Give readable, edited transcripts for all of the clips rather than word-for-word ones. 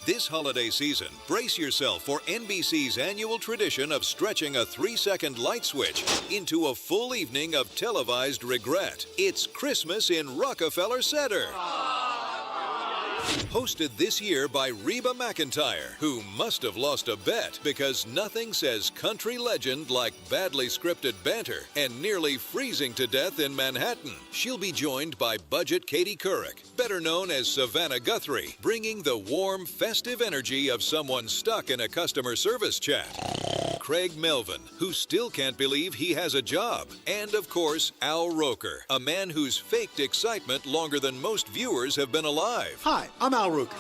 This holiday season, brace yourself for NBC's annual tradition of stretching a 3-second light switch into a full evening of televised regret. It's Christmas in Rockefeller Center. Hosted this year by Reba McEntire, who must have lost a bet because nothing says country legend like badly scripted banter and nearly freezing to death in Manhattan. She'll be joined by budget Katie Couric, better known as Savannah Guthrie, bringing the warm, festive energy of someone stuck in a customer service chat. Craig Melvin, who still can't believe he has a job. And, of course, Al Roker, a man who's faked excitement longer than most viewers have been alive. Hi, I'm Al Roker.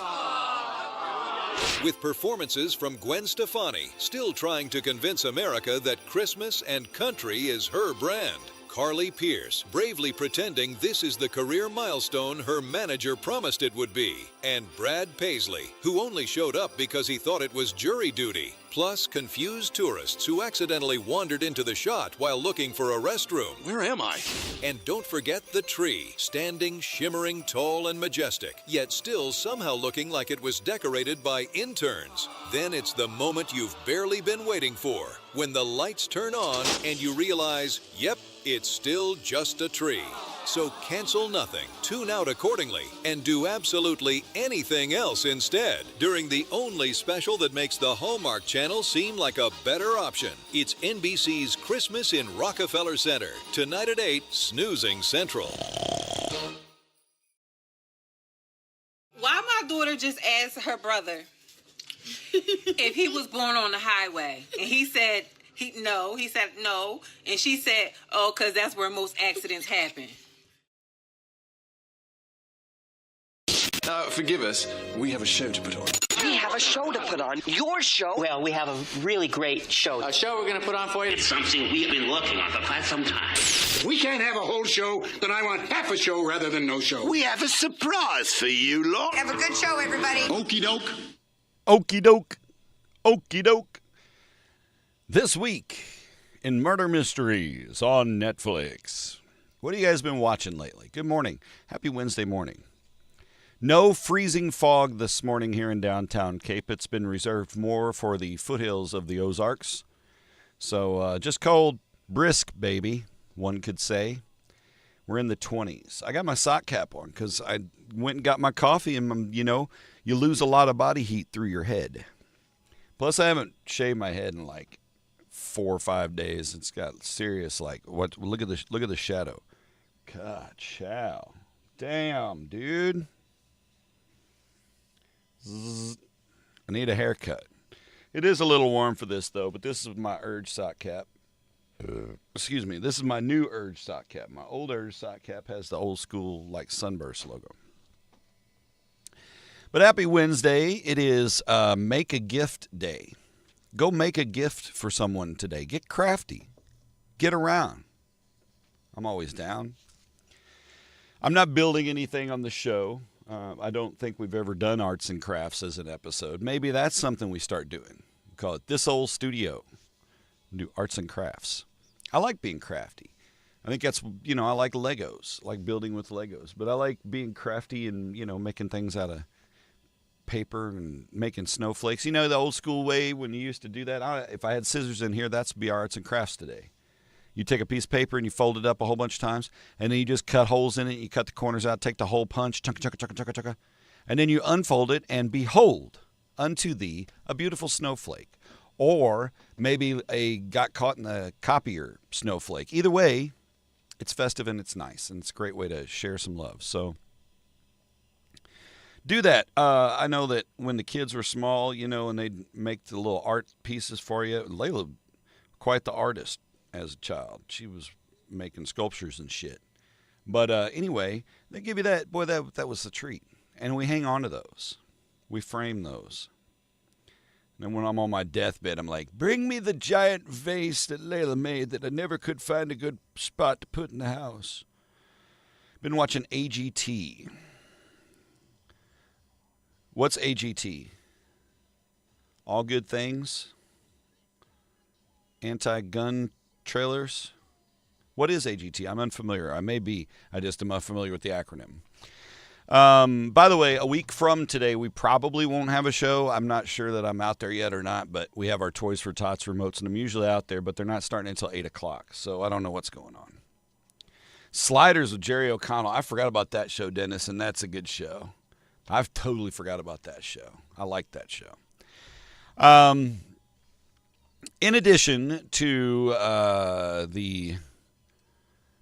With performances from Gwen Stefani, still trying to convince America that Christmas and country is her brand. Carly Pierce, bravely pretending this is the career milestone her manager promised it would be. And Brad Paisley, who only showed up because he thought it was jury duty. Plus, confused tourists who accidentally wandered into the shot while looking for a restroom. Where am I? And don't forget the tree, standing, shimmering, tall, and majestic, yet still somehow looking like it was decorated by interns. Then it's the moment you've barely been waiting for, when the lights turn on and you realize, yep, it's still just a tree. So cancel nothing, tune out accordingly, and do absolutely anything else instead during the only special that makes the Hallmark Channel seem like a better option. It's NBC's Christmas in Rockefeller Center, tonight at 8, Snoozing Central. Why my daughter just asked her brother if he was born on the highway, and he said no, and she said, oh, because that's where most accidents happen. Forgive us. We have a show to put on. We have a show to put on. Your show? Well, we have a really great show. A show we're going to put on for you? It's something we've been working on for quite some time. If we can't have a whole show, then I want half a show rather than no show. We have a surprise for you lot. Have a good show, everybody. Okie doke. Okie doke. Okie doke. This week in Murder Mysteries on Netflix. What have you guys been watching lately? Good morning. Happy Wednesday morning. No freezing fog this morning here in downtown Cape. It's been reserved more for the foothills of the Ozarks. So just cold, brisk, baby, one could say. We're in the 20s. I got my sock cap on because I went and got my coffee and, you lose a lot of body heat through your head. Plus, I haven't shaved my head in like 4 or 5 days. It's got serious, what? Look at the shadow. God, chow. Damn, dude. I need a haircut. It is a little warm for this, though, but this is my Urge sock cap. Excuse me. This is my new Urge sock cap. My old Urge sock cap has the old school, Sunburst logo. But happy Wednesday. It is Make a Gift Day. Go make a gift for someone today. Get crafty. Get around. I'm always down. I'm not building anything on the show. I don't think we've ever done arts and crafts as an episode. Maybe that's something we start doing. We call it This Old Studio. Do arts and crafts. I like being crafty. I think that's, I like Legos. I like building with Legos. But I like being crafty and, making things out of paper and making snowflakes. The old school way when you used to do that. If I had scissors in here, that's be our arts and crafts today. You take a piece of paper and you fold it up a whole bunch of times, and then you just cut holes in it. You cut the corners out, take the hole punch, chunka, and then you unfold it, and behold, unto thee, a beautiful snowflake. Or maybe a got caught in the copier snowflake. Either way, it's festive and it's nice, and it's a great way to share some love. So do that. I know that when the kids were small, and they'd make the little art pieces for you, Layla, quite the artist. As a child, she was making sculptures and shit. But anyway, they give you that. Boy, that was the treat. And we hang on to those. We frame those. And then when I'm on my deathbed, I'm like, bring me the giant vase that Layla made that I never could find a good spot to put in the house. Been watching AGT. What's AGT? All Good Things? Anti-gun trailers? What is AGT? I'm unfamiliar. I may be. I just am unfamiliar with the acronym. By the way, a week from today, we probably won't have a show. I'm not sure that I'm out there yet or not, but we have our Toys for Tots remotes, and I'm usually out there, but they're not starting until 8 o'clock, so I don't know what's going on. Sliders with Jerry O'Connell. I forgot about that show, Dennis, and that's a good show. I've totally forgot about that show. I like that show. In addition to the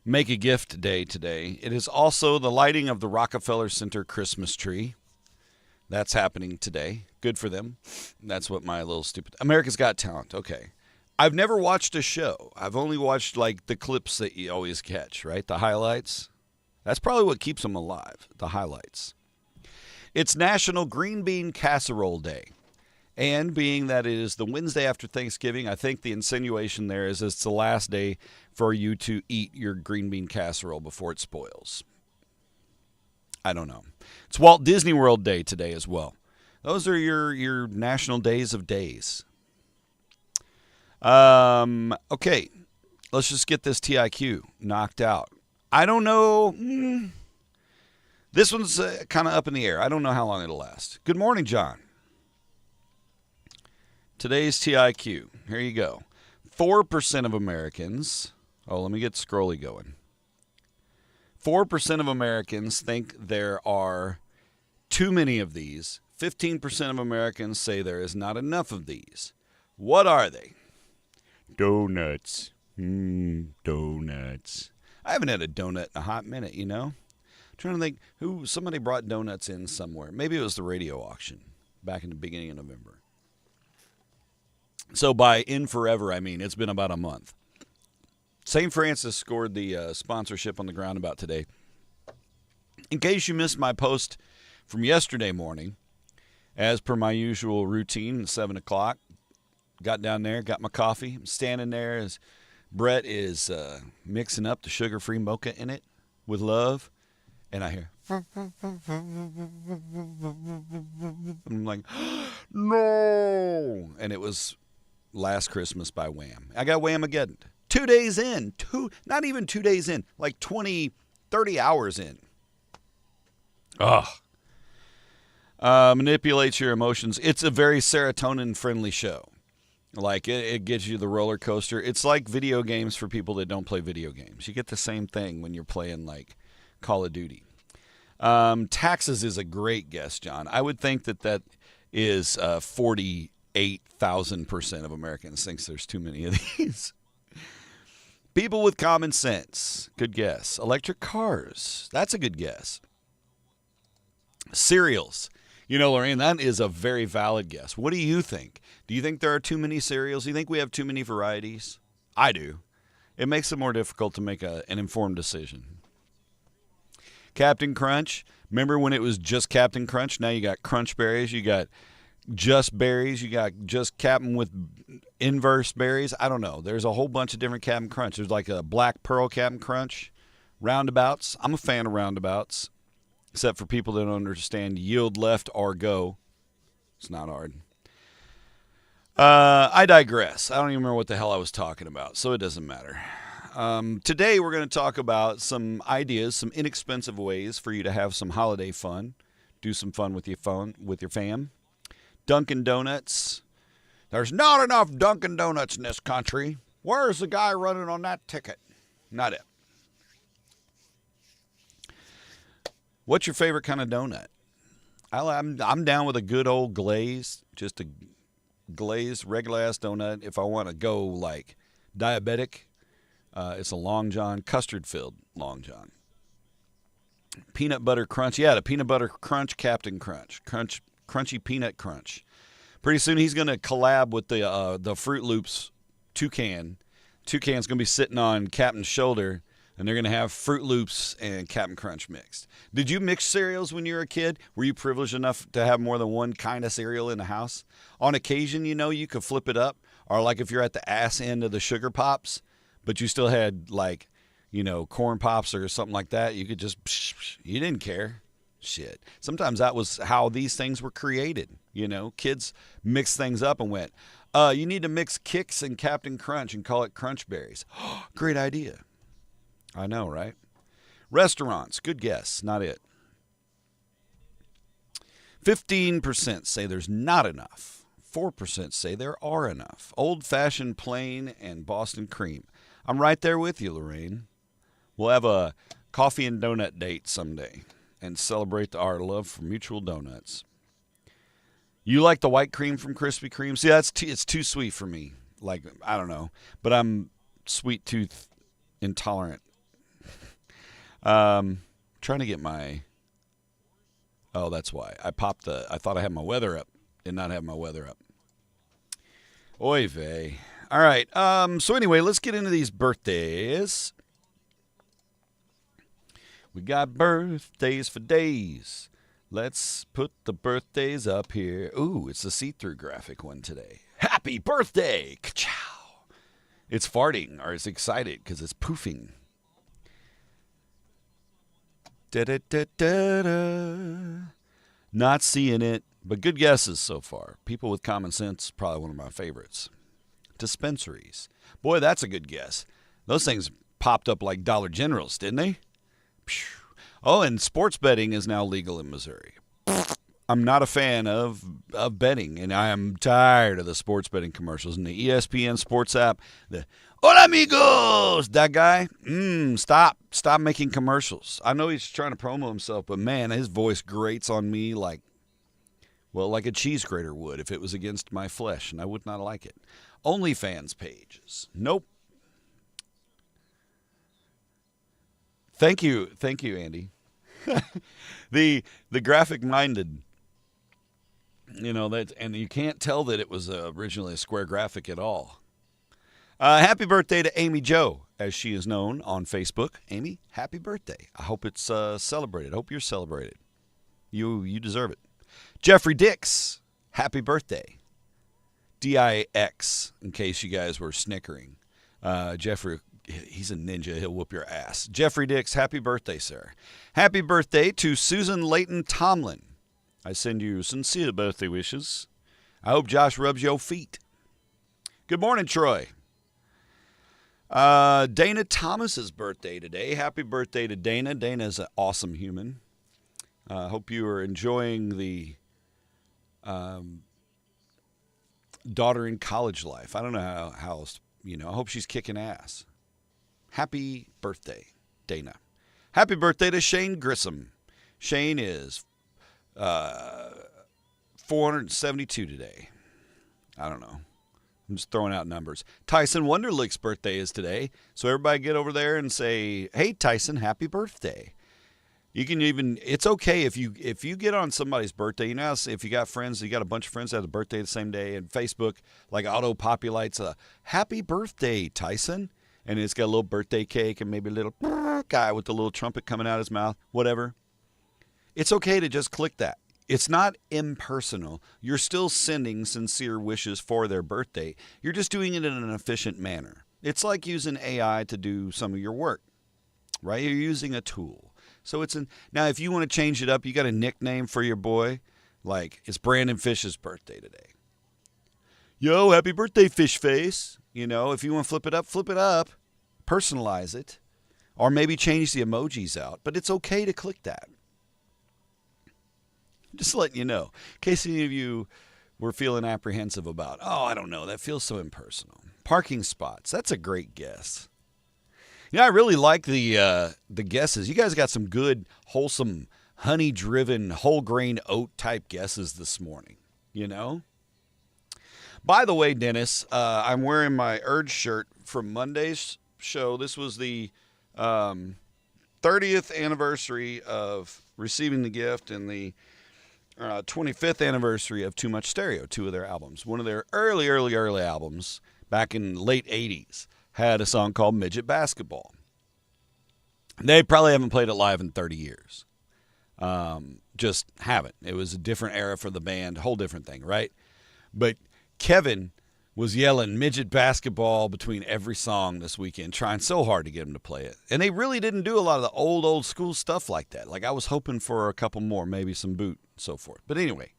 Make a Gift Day today, it is also the lighting of the Rockefeller Center Christmas tree. That's happening today. Good for them. That's what my little stupid... America's Got Talent. Okay. I've never watched a show. I've only watched, like, the clips that you always catch, right? The highlights. That's probably what keeps them alive, the highlights. It's National Green Bean Casserole Day. And being that it is the Wednesday after Thanksgiving, I think the insinuation there is it's the last day for you to eat your green bean casserole before it spoils. I don't know. It's Walt Disney World Day today as well. Those are your national days of days. Okay, let's just get this TIQ knocked out. I don't know. This one's kind of up in the air. I don't know how long it'll last. Good morning, John. Today's TIQ. Here you go. 4% of Americans. Oh, let me get Scrolly going. 4% of Americans think there are too many of these. 15% of Americans say there is not enough of these. What are they? Donuts. Donuts. I haven't had a donut in a hot minute, you know? I'm trying to think somebody brought donuts in somewhere. Maybe it was the radio auction back in the beginning of November. So by in forever, I mean it's been about a month. St. Francis scored the sponsorship on the groundabout today. In case you missed my post from yesterday morning, as per my usual routine, at 7 o'clock, got down there, got my coffee. I'm standing there as Brett is mixing up the sugar-free mocha in it with love. And I hear, I'm like, no. And it was Last Christmas by Wham. I got Wham-ageddon. 2 days in. Not even 2 days in. Like 20, 30 hours in. Ugh. Manipulates your emotions. It's a very serotonin-friendly show. Like, it gives you the roller coaster. It's like video games for people that don't play video games. You get the same thing when you're playing, like, Call of Duty. Taxes is a great guess, John. I would think that is 48,000% of Americans thinks there's too many of these. People with common sense. Good guess. Electric cars. That's a good guess. Cereals. You know, Lorraine, that is a very valid guess. What do you think? Do you think there are too many cereals? Do you think we have too many varieties? I do. It makes it more difficult to make an informed decision. Captain Crunch. Remember when it was just Captain Crunch? Now you got Crunch Berries. You got Just Berries. You got just Captain with inverse berries. I don't know. There's a whole bunch of different Captain Crunch. There's like a Black Pearl Captain Crunch. Roundabouts. I'm a fan of roundabouts. Except for people that don't understand yield left or go. It's not hard. I digress. I don't even remember what the hell I was talking about, so it doesn't matter. Today we're going to talk about some ideas, some inexpensive ways for you to have some holiday fun. Do some fun with your fam. Dunkin' Donuts. There's not enough Dunkin' Donuts in this country. Where's the guy running on that ticket? Not it. What's your favorite kind of donut? I'm down with a good old glaze, just a glazed regular-ass donut. If I want to go, like, diabetic, it's a Long John, custard-filled Long John. Peanut butter crunch. Yeah, the peanut butter crunch, Captain Crunch. Crunchy peanut crunch. Pretty soon he's going to collab with the Fruit Loops toucan. Toucan's going to be sitting on Captain's shoulder, and they're going to have Fruit Loops and Captain Crunch mixed. Did you mix cereals when you were a kid? Were you privileged enough to have more than one kind of cereal in the house? On occasion, you know, you could flip it up. Or like if you're at the ass end of the sugar pops, but you still had, like, you know, corn pops or something like that, you could just, you didn't care. Shit. Sometimes that was how these things were created. You know, kids mixed things up and went, you need to mix Kix and Captain Crunch and call it Crunch Berries. Great idea. I know, right? Restaurants. Good guess. Not it. 15% say there's not enough. 4% say there are enough. Old-fashioned plain and Boston cream. I'm right there with you, Lorraine. We'll have a coffee and donut date someday and celebrate our love for mutual donuts. You like the white cream from Krispy Kreme? See, it's too sweet for me. Like, I don't know. But I'm sweet tooth intolerant. Trying to get my... Oh, that's why. I thought I had my weather up. Did not have my weather up. Oy vey. All right. So anyway, let's get into these birthdays. We got birthdays for days. Let's put the birthdays up here. Ooh, it's a see-through graphic one today. Happy birthday! Ka-chow! It's farting, or it's excited because it's poofing. Da-da-da-da-da. Not seeing it, but good guesses so far. People with common sense, probably one of my favorites. Dispensaries. Boy, that's a good guess. Those things popped up like Dollar Generals, didn't they? Oh, and sports betting is now legal in Missouri. I'm not a fan of betting, and I am tired of the sports betting commercials. And the ESPN Sports app, the Hola amigos, that guy, stop making commercials. I know he's trying to promo himself, but man, his voice grates on me like a cheese grater would if it was against my flesh, and I would not like it. OnlyFans pages, nope. Thank you, Andy. the graphic minded, that, and you can't tell that it was originally a square graphic at all. Happy birthday to Amy Jo, as she is known on Facebook. Amy, happy birthday. I hope it's celebrated. I hope you're celebrated. You deserve it. Jeffrey Dix, happy birthday. DIX, in case you guys were snickering. Jeffrey, he's a ninja. He'll whoop your ass. Jeffrey Dix, happy birthday, sir. Happy birthday to Susan Layton Tomlin. I send you sincere birthday wishes. I hope Josh rubs your feet. Good morning, Troy. Dana Thomas's birthday today. Happy birthday to Dana. Dana's an awesome human. Hope you are enjoying the daughter in college life. I don't know how I hope she's kicking ass. Happy birthday, Dana. Happy birthday to Shane Grissom. Shane is 472 today. I don't know. I'm just throwing out numbers. Tyson Wonderlick's birthday is today. So everybody get over there and say, hey, Tyson, happy birthday. You can even, it's okay if you get on somebody's birthday. You know, if you got friends, you got a bunch of friends that have a birthday the same day, and Facebook like auto-populates a happy birthday, Tyson. And it's got a little birthday cake and maybe a little guy with the little trumpet coming out of his mouth, whatever. It's okay to just click that. It's not impersonal. You're still sending sincere wishes for their birthday. You're just doing it in an efficient manner. It's like using AI to do some of your work, right? You're using a tool. So now if you want to change it up, you got a nickname for your boy, like it's Brandon Fish's birthday today. Yo, happy birthday, Fish Face. If you want to flip it up, personalize it, or maybe change the emojis out. But it's okay to click that. Just letting you know, in case any of you were feeling apprehensive about, I don't know, that feels so impersonal. Parking spots, that's a great guess. I really like the guesses. You guys got some good, wholesome, honey-driven, whole grain oat type guesses this morning. By the way, Dennis, I'm wearing my Urge shirt from Monday's show. This was the 30th anniversary of receiving the gift and the 25th anniversary of Too Much Stereo, two of their albums. One of their early albums back in late 80s had a song called Midget Basketball. They probably haven't played it live in 30 years. Just haven't. It was a different era for the band, whole different thing, right? But Kevin was yelling midget basketball between every song this weekend, trying so hard to get him to play it. And they really didn't do a lot of the old school stuff like that. Like I was hoping for a couple more, maybe some boot and so forth. But anyway,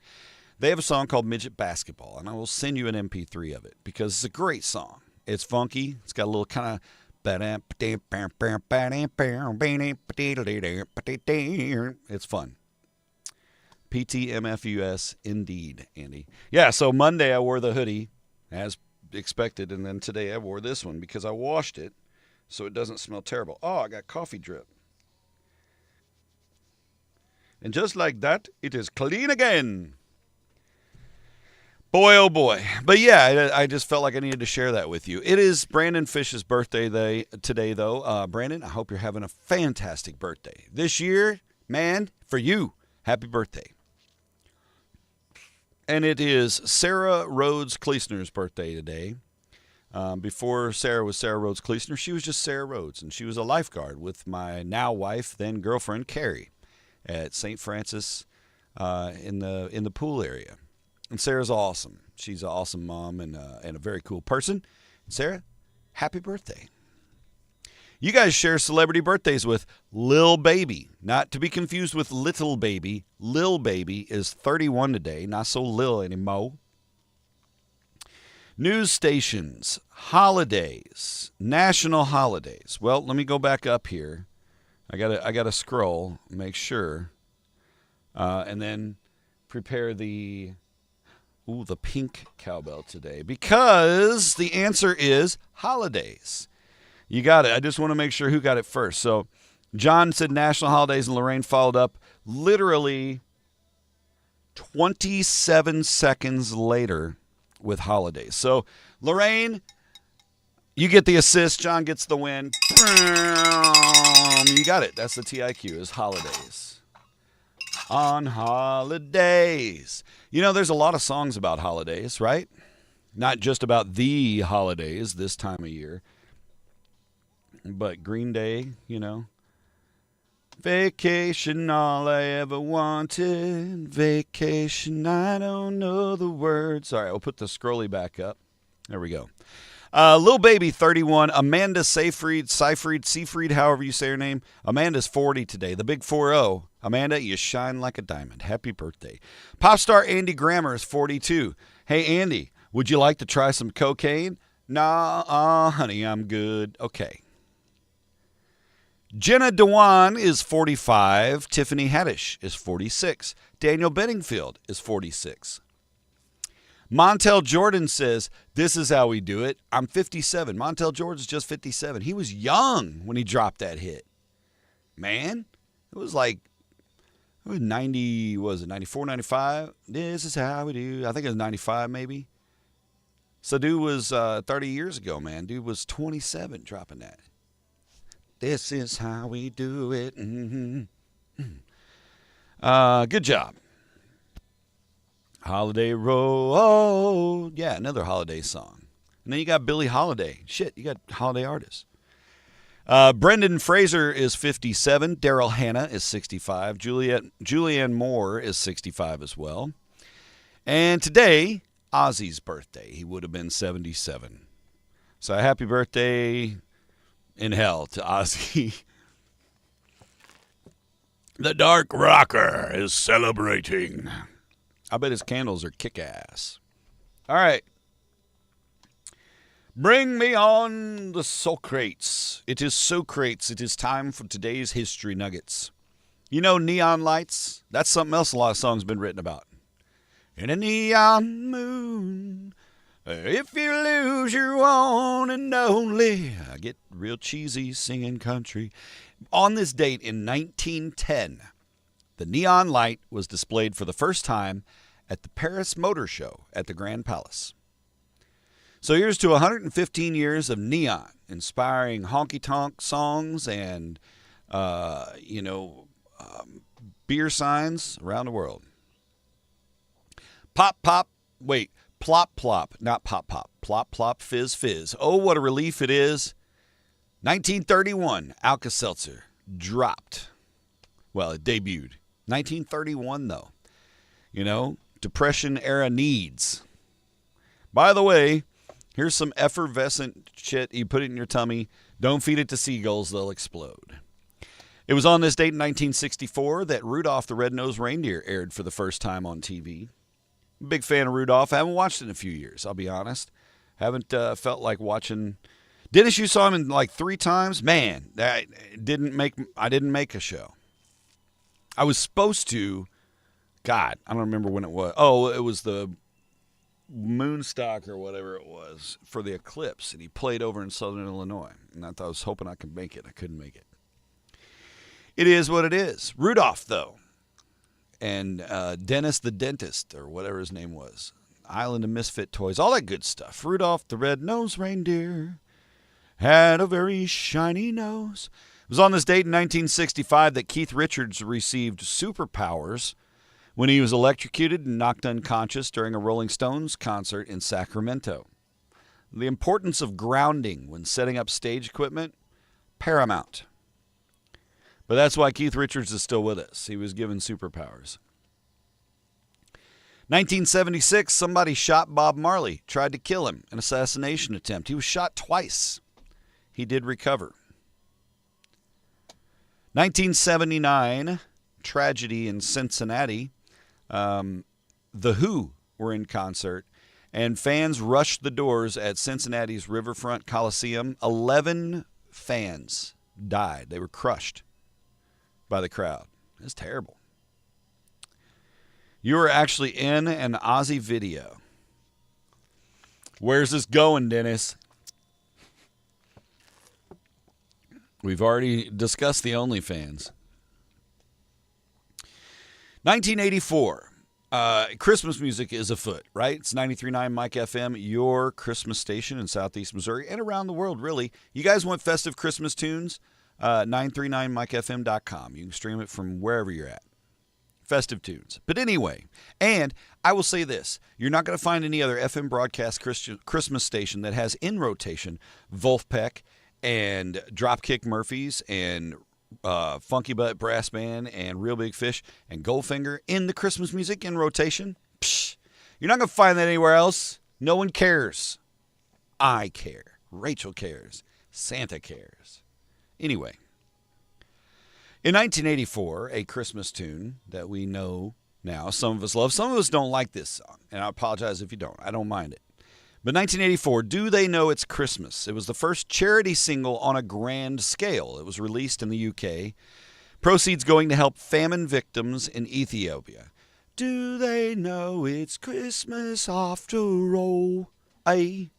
they have a song called Midget Basketball, and I will send you an MP3 of it because it's a great song. It's funky. It's got a little kind of... It's fun. PTMFUS, indeed, Andy. Yeah, so Monday I wore the hoodie, as expected, and then today I wore this one because I washed it so it doesn't smell terrible. Oh, I got coffee drip. And just like that, it is clean again. Boy, oh boy. But yeah, I just felt like I needed to share that with you. It is Brandon Fish's birthday today, though. Brandon, I hope you're having a fantastic birthday. This year, man, for you, happy birthday. And it is Sarah Rhodes Kleesner's birthday today. Before Sarah was Sarah Rhodes Kleesner, she was just Sarah Rhodes, and she was a lifeguard with my now wife, then girlfriend, Carrie, at St. Francis in the pool area. And Sarah's awesome. She's an awesome mom and a very cool person. Sarah, happy birthday. You guys share celebrity birthdays with Lil Baby. Not to be confused with Little Baby. Lil Baby is 31 today, not so lil anymore. News stations, holidays, national holidays. Well, let me go back up here. I gotta scroll, make sure, and then prepare the pink cowbell today, because the answer is holidays. You got it. I just want to make sure who got it first. So John said national holidays, and Lorraine followed up literally 27 seconds later with holidays. So Lorraine, you get the assist. John gets the win. You got it. That's the TIQ, is holidays. On holidays. You know, there's a lot of songs about holidays, right? Not just about the holidays this time of year. But Green Day, you know. Vacation, all I ever wanted. Vacation, I don't know the words. All right, we'll put the scrolly back up. There we go. Lil Baby, 31. Amanda Seyfried, however you say her name. Amanda's 40 today. The big 4-0. Amanda, you shine like a diamond. Happy birthday. Pop star Andy Grammer is 42. Hey, Andy, would you like to try some cocaine? Nah, honey, I'm good. Okay. Jenna Dewan is 45. Tiffany Haddish is 46. Daniel Bedingfield is 46. Montel Jordan says, this is how we do it. I'm 57. Montel Jordan's just 57. He was young when he dropped that hit. Man, it was like, it was 90, was it 94, 95? This is how we do. I think it was 95 maybe. So dude was 30 years ago, man. Dude was 27 dropping that. This is how we do it. Good job. Holiday Road. Yeah, another holiday song. And then you got Billie Holiday. Shit, you got holiday artists. Brendan Fraser is 57. Daryl Hannah is 65. Julianne Moore is 65 as well. And today, Ozzy's birthday. He would have been 77. So happy birthday in hell to Ozzy. The Dark Rocker is celebrating. I bet his candles are kick-ass. All right. Bring me on the Socrates. It is Socrates. It is time for today's History Nuggets. You know neon lights? That's something else a lot of songs been written about. In a neon moon, if you lose your one and only. I get real cheesy singing country. On this date in 1910, the neon light was displayed for the first time at the Paris Motor Show at the Grand Palace. So here's to 115 years of neon, inspiring honky-tonk songs and, beer signs around the world. Plop, plop, not pop, pop. Plop, plop, fizz, fizz. Oh, what a relief it is. 1931, Alka-Seltzer dropped. Well, it debuted. 1931, though. You know, Depression-era needs. By the way, here's some effervescent shit. You put it in your tummy. Don't feed it to seagulls. They'll explode. It was on this date in 1964 that Rudolph the Red-Nosed Reindeer aired for the first time on TV. Big fan of Rudolph. I haven't watched it in a few years, I'll be honest. Haven't felt like watching. Dennis, you saw him in like 3 times? Man, I didn't make a show. I was supposed to God, I don't remember when it was. Oh, it was the Moonstock or whatever it was for the eclipse, and he played over in Southern Illinois. And I was hoping I could make it. I couldn't make it. It is what it is. Rudolph, though, and Dennis the Dentist, or whatever his name was. Island of Misfit Toys, all that good stuff. Rudolph the Red-Nosed Reindeer had a very shiny nose. It was on this date in 1965 that Keith Richards received superpowers when he was electrocuted and knocked unconscious during a Rolling Stones concert in Sacramento. The importance of grounding when setting up stage equipment, paramount. But that's why Keith Richards is still with us. He was given superpowers. 1976, somebody shot Bob Marley, tried to kill him, an assassination attempt. He was shot twice. He did recover. 1979, tragedy in Cincinnati. The Who were in concert, and fans rushed the doors at Cincinnati's Riverfront Coliseum. 11 fans died. They were crushed by the crowd. It's terrible. You were actually in an Ozzy video. Where's this going, Dennis? We've already discussed the OnlyFans. 1984. Christmas music is afoot, right? It's 93.9 Mike FM, your Christmas station in Southeast Missouri and around the world, really. You guys want festive Christmas tunes? 939mikefm.com. You can stream it from wherever you're at. Festive tunes. But anyway, and I will say this. You're not going to find any other FM broadcast Christmas station that has in rotation Wolfpack and Dropkick Murphys and Funky Butt Brass Band and Real Big Fish and Goldfinger in the Christmas music in rotation. Psh, you're not going to find that anywhere else. No one cares. I care. Rachel cares. Santa cares. Anyway, in 1984, a Christmas tune that we know now, some of us love, some of us don't like this song, and I apologize if you don't. I don't mind it. But 1984, Do They Know It's Christmas? It was the first charity single on a grand scale. It was released in the UK. Proceeds going to help famine victims in Ethiopia. Do they know it's Christmas after all? Aye.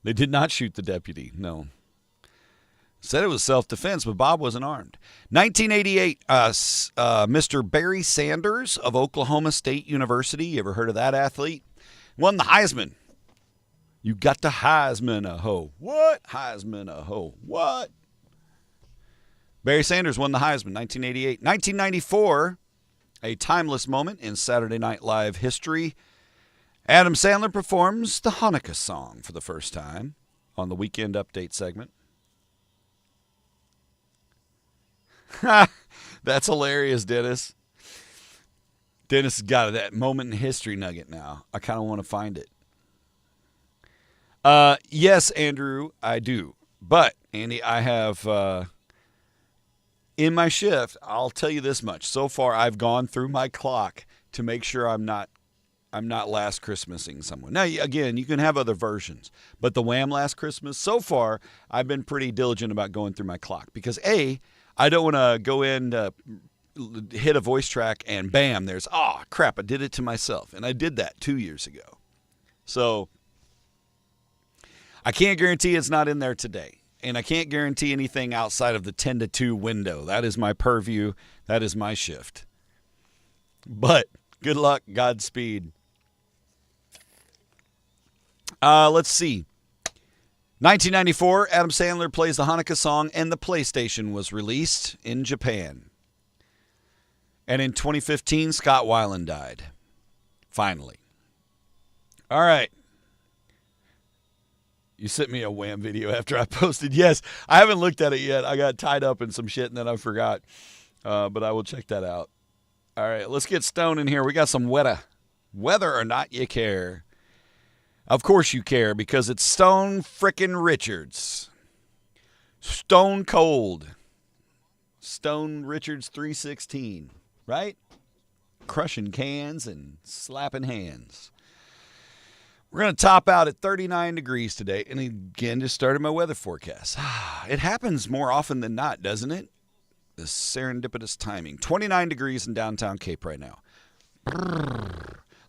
They did not shoot the deputy, no. Said it was self-defense, but Bob wasn't armed. 1988, Mr. Barry Sanders of Oklahoma State University. You ever heard of that athlete? Won the Heisman. You got the Heisman a ho. What? Heisman a ho. What? Barry Sanders won the Heisman, 1988. 1994, a timeless moment in Saturday Night Live history. Adam Sandler performs the Hanukkah song for the first time on the Weekend Update segment. That's hilarious, Dennis. Dennis has got that moment in history nugget now. I kind of want to find it. Yes, Andrew, I do. But, Andy, I have, in my shift, I'll tell you this much. So far, I've gone through my clock to make sure I'm not Last Christmasing someone. Now, again, you can have other versions. But the Wham! Last Christmas, so far, I've been pretty diligent about going through my clock. Because, A, I don't want to go in, hit a voice track, and bam, there's, crap, I did it to myself. And I did that 2 years ago. So, I can't guarantee it's not in there today. And I can't guarantee anything outside of the 10 to 2 window. That is my purview. That is my shift. But, good luck, Godspeed. Let's see. 1994, Adam Sandler plays the Hanukkah song, and the PlayStation was released in Japan. And in 2015, Scott Weiland died. Finally. All right. You sent me a Wham! Video after I posted. Yes, I haven't looked at it yet. I got tied up in some shit, and then I forgot. But I will check that out. All right, let's get stoned in here. We got some weather. Whether or not you care. Of course you care, because it's Stone frickin' Richards. Stone Cold. Stone Richards 316, right? Crushing cans and slapping hands. We're going to top out at 39 degrees today. And again, just started my weather forecast. It happens more often than not, doesn't it? This serendipitous timing. 29 degrees in downtown Cape right now.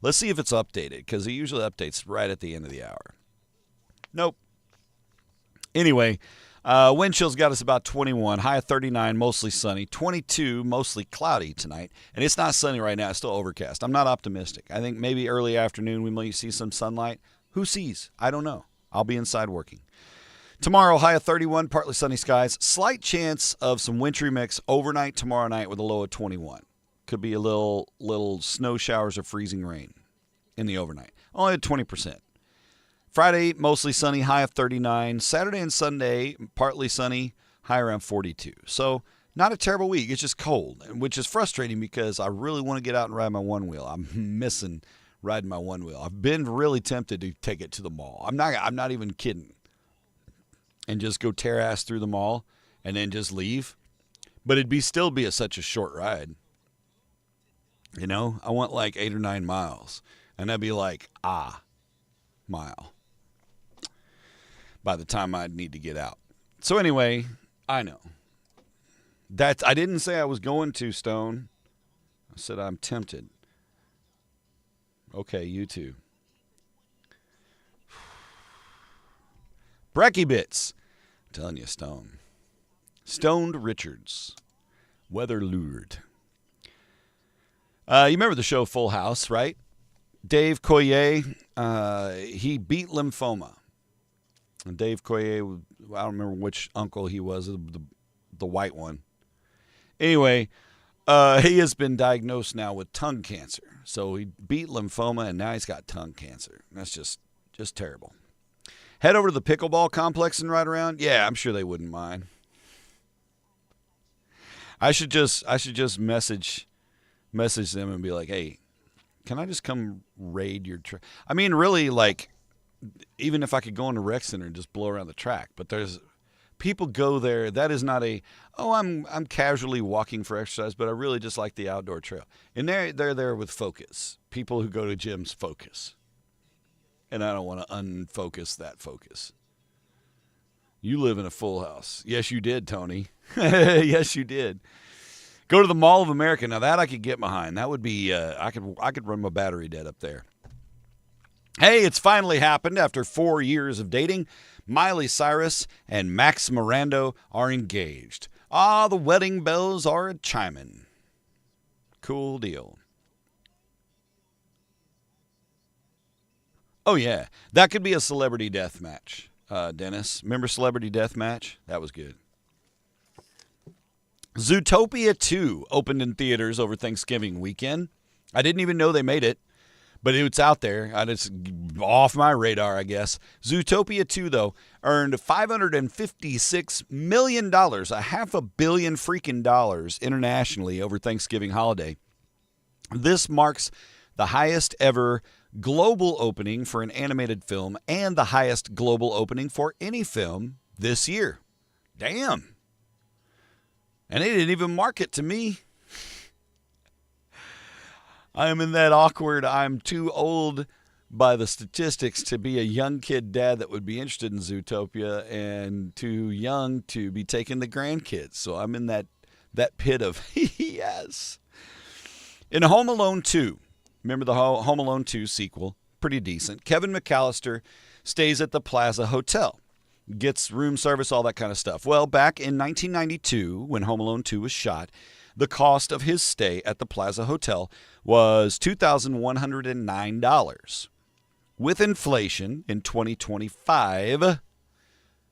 Let's see if it's updated, because it usually updates right at the end of the hour. Nope. Anyway, wind chill's got us about 21, high of 39, mostly sunny, 22, mostly cloudy tonight. And it's not sunny right now. It's still overcast. I'm not optimistic. I think maybe early afternoon we might see some sunlight. Who sees? I don't know. I'll be inside working. Tomorrow, high of 31, partly sunny skies. Slight chance of some wintry mix overnight tomorrow night with a low of 21. Could be a little snow showers or freezing rain in the overnight. Only at 20%. Friday, mostly sunny, high of 39. Saturday and Sunday, partly sunny, high around 42. So not a terrible week. It's just cold, which is frustrating because I really want to get out and ride my one wheel. I'm missing riding my one wheel. I've been really tempted to take it to the mall. I'm not even kidding. And just go tear ass through the mall and then just leave. But it'd still be such a short ride. You know, I want like 8 or 9 miles. And that'd be like, mile. By the time I'd need to get out. So anyway, I know. I didn't say I was going to, Stone. I said I'm tempted. Okay, you too. Brekkie Bits. I'm telling you, Stone. Stoned Richards. Weather lured. You remember the show Full House, right? Dave Coulier, he beat lymphoma. And Dave Coulier, I don't remember which uncle he was, the white one. Anyway, he has been diagnosed now with tongue cancer. So he beat lymphoma, and now he's got tongue cancer. That's just terrible. Head over to the pickleball complex and ride around. Yeah, I'm sure they wouldn't mind. I should just message them and be like, hey, can I just come raid your track? I mean, really, like, even if I could go into rec center and just blow around the track, but there's people go there. That is not I'm casually walking for exercise, but I really just like the outdoor trail. And they're there with focus. People who go to gyms focus. And I don't want to unfocus that focus. You live in a full house. Yes, you did, Tony. Yes, you did. Go to the Mall of America. Now that I could get behind. That would be I could run my battery dead up there. Hey, it's finally happened after 4 years of dating. Miley Cyrus and Max Miranda are engaged. The wedding bells are a-chiming. Cool deal. Oh, yeah. That could be a celebrity death match, Dennis. Remember Celebrity Death Match? That was good. Zootopia 2 opened in theaters over Thanksgiving weekend. I didn't even know they made it, but it's out there. It's off my radar, I guess. Zootopia 2, though, earned $556 million, $500 million freaking dollars internationally over Thanksgiving holiday. This marks the highest ever global opening for an animated film and the highest global opening for any film this year. Damn. And they didn't even market to me. I am in that awkward, I'm too old by the statistics to be a young kid dad that would be interested in Zootopia and too young to be taking the grandkids. So I'm in that pit of yes. In Home Alone 2, remember the Home Alone 2 sequel? Pretty decent. Kevin McAllister stays at the Plaza Hotel. Gets room service, all that kind of stuff. Well, back in 1992, when Home Alone 2 was shot, the cost of his stay at the Plaza Hotel was $2,109. With inflation in 2025,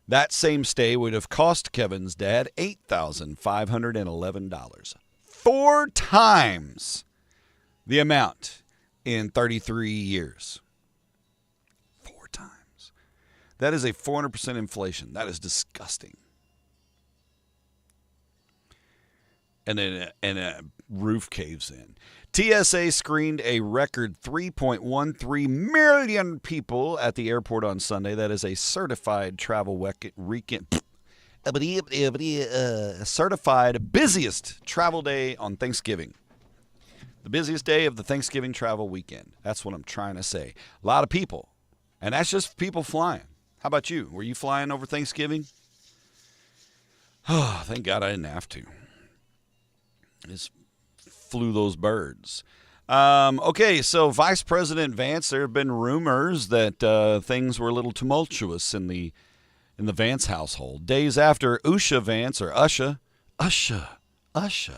that same stay would have cost Kevin's dad $8,511. 4 times the amount in 33 years. 4 times. That is a 400% inflation. That is disgusting. And then a roof caves in. TSA screened a record 3.13 million people at the airport on Sunday. That is a certified travel weekend. Certified busiest travel day on Thanksgiving. The busiest day of the Thanksgiving travel weekend. That's what I'm trying to say. A lot of people. And that's just people flying. How about you? Were you flying over Thanksgiving? Oh, thank God I didn't have to. Just flew those birds. Okay, so Vice President Vance, there have been rumors that things were a little tumultuous in the Vance household. Days after Usha Vance, or Usha.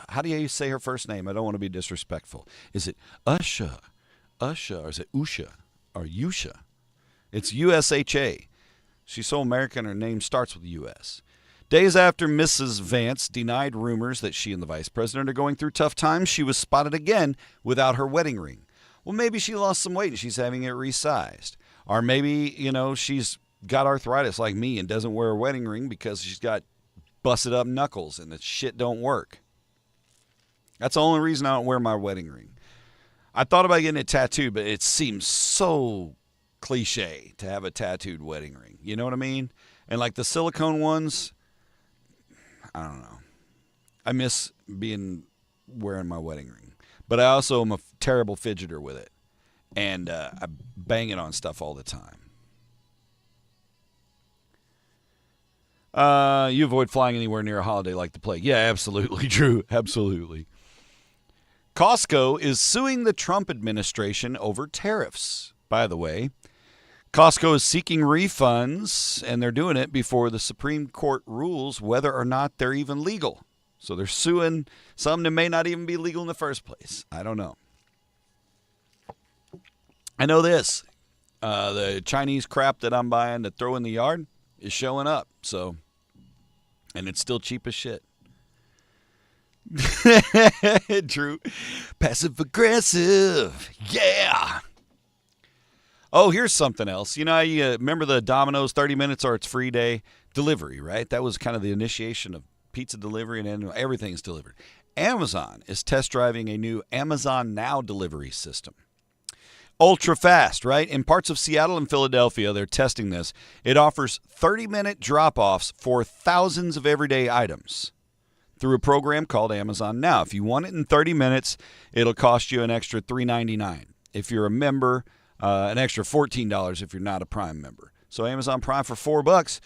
How do you say her first name? I don't want to be disrespectful. Is it Usha, or is it Usha, or Yusha? It's USHA. She's so American, her name starts with US. Days after Mrs. Vance denied rumors that she and the vice president are going through tough times, she was spotted again without her wedding ring. Well, maybe she lost some weight and she's having it resized. Or maybe, she's got arthritis like me and doesn't wear a wedding ring because she's got busted up knuckles and the shit don't work. That's the only reason I don't wear my wedding ring. I thought about getting it tattooed, but it seems so cliche to have a tattooed wedding ring. You know what I mean? And like the silicone ones, I don't know. I miss wearing my wedding ring. But I also am a terrible fidgeter with it. And I bang it on stuff all the time. You avoid flying anywhere near a holiday like the plague. Yeah, absolutely, Drew. Absolutely. Costco is suing the Trump administration over tariffs. By the way, Costco is seeking refunds, and they're doing it before the Supreme Court rules whether or not they're even legal. So they're suing something that may not even be legal in the first place. I don't know. I know this. The Chinese crap that I'm buying to throw in the yard is showing up. So, and it's still cheap as shit. True. Passive aggressive. Yeah. Oh, here's something else. You remember the Domino's 30 minutes or it's free day delivery, right? That was kind of the initiation of pizza delivery and everything's delivered. Amazon is test driving a new Amazon Now delivery system. Ultra fast, right? In parts of Seattle and Philadelphia, they're testing this. It offers 30-minute drop-offs for thousands of everyday items through a program called Amazon Now. If you want it in 30 minutes, it'll cost you an extra $3.99. If you're a member, an extra $14 if you're not a Prime member. So Amazon Prime for $4,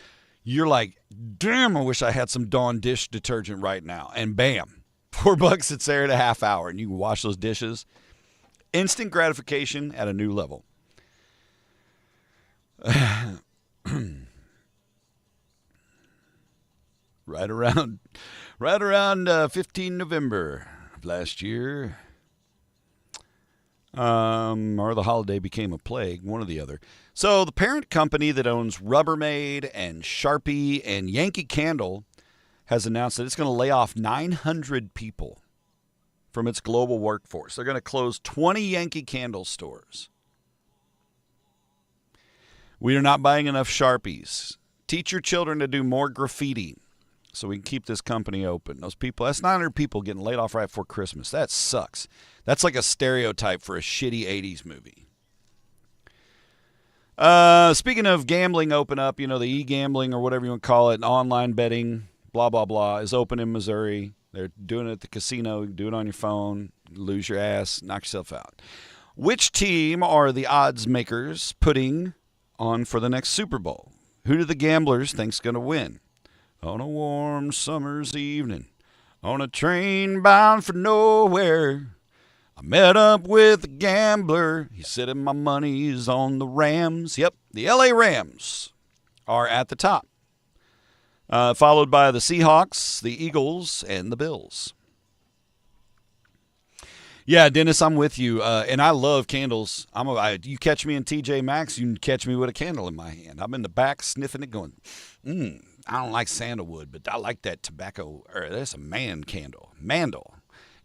you're like, damn, I wish I had some Dawn dish detergent right now. And bam, $4, it's there in a half hour, and you can wash those dishes. Instant gratification at a new level. Right around 15 November of last year, or the holiday became a plague, one or the other. So the parent company that owns Rubbermaid and Sharpie and Yankee Candle has announced that it's going to lay off 900 people from its global workforce. They're going to close 20 Yankee Candle stores. We are not buying enough Sharpies. Teach your children to do more graffiti so we can keep this company open. Those people, that's 900 people getting laid off right before Christmas. That sucks. That's like a stereotype for a shitty 80s movie. Speaking of gambling open up, the e-gambling or whatever you want to call it, and online betting, blah, blah, blah, is open in Missouri. They're doing it at the casino. Do it on your phone. Lose your ass. Knock yourself out. Which team are the odds makers putting on for the next Super Bowl? Who do the gamblers think's going to win? On a warm summer's evening, on a train bound for nowhere, I met up with a gambler. He said my money's on the Rams. Yep, the LA Rams are at the top. Followed by the Seahawks, the Eagles, and the Bills. Yeah, Dennis, I'm with you. And I love candles. You catch me in TJ Maxx, you can catch me with a candle in my hand. I'm in the back sniffing it going, I don't like sandalwood, but I like that tobacco, or that's a man candle. Mandel.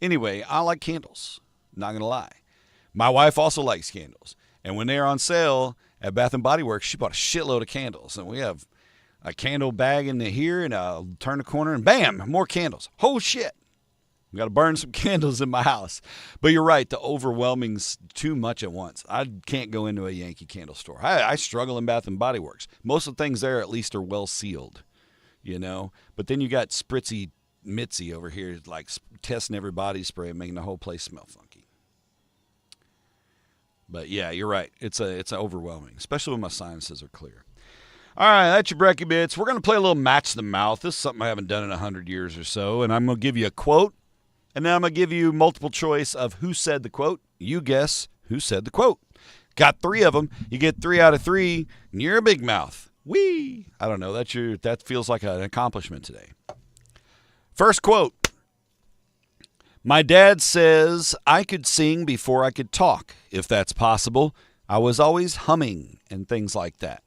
Anyway, I like candles. Not going to lie. My wife also likes candles. And when they're on sale at Bath & Body Works, she bought a shitload of candles. And we have a candle bag in here, and I'll turn the corner, and bam, more candles. Oh, shit. I've got to burn some candles in my house. But you're right, the overwhelming's too much at once. I can't go into a Yankee Candle store. I struggle in Bath & Body Works. Most of the things there, at least, are well sealed, But then you got Spritzy Mitzi over here, like testing every body spray and making the whole place smell funky. But yeah, you're right. It's overwhelming, especially when my sinuses are clear. All right, that's your Brekkie Bits. We're going to play a little Match the Mouth. This is something I haven't done in 100 years or so, and I'm going to give you a quote, And then I'm going to give you multiple choice of who said the quote. You guess who said the quote. Got 3 of them. You get 3 out of 3, and you're a big mouth. Whee! I don't know. That feels like an accomplishment today. First quote. My dad says I could sing before I could talk, if that's possible. I was always humming and things like that.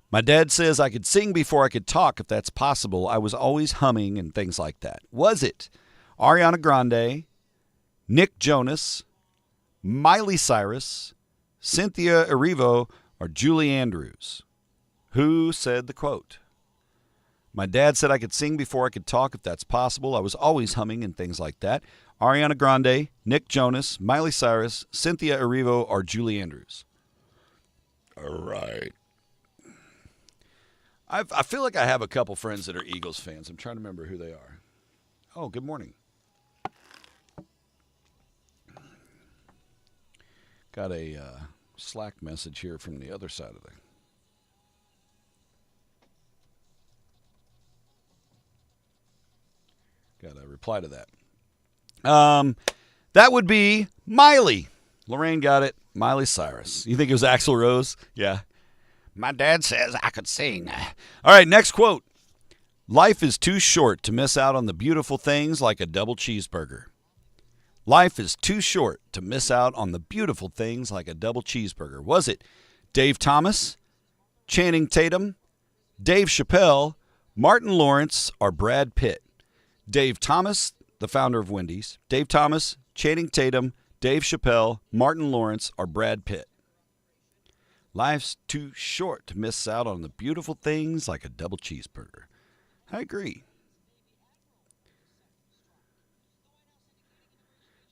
My dad says I could sing before I could talk, if that's possible. I was always humming and things like that. Was it Ariana Grande, Nick Jonas, Miley Cyrus, Cynthia Erivo, or Julie Andrews? Who said the quote? My dad said I could sing before I could talk, if that's possible. I was always humming and things like that. Ariana Grande, Nick Jonas, Miley Cyrus, Cynthia Erivo, or Julie Andrews? All right. I feel like I have a couple friends that are Eagles fans. I'm trying to remember who they are. Oh, good morning. Got a Slack message here from the other side of the... Got to reply to that. That would be Miley. Lorraine got it. Miley Cyrus. You think it was Axl Rose? Yeah. My dad says I could sing. All right, next quote. Life is too short to miss out on the beautiful things like a double cheeseburger. Life is too short to miss out on the beautiful things like a double cheeseburger. Was it Dave Thomas, Channing Tatum, Dave Chappelle, Martin Lawrence, or Brad Pitt? Dave Thomas, the founder of Wendy's. Dave Thomas, Channing Tatum, Dave Chappelle, Martin Lawrence, or Brad Pitt? Life's too short to miss out on the beautiful things like a double cheeseburger. I agree.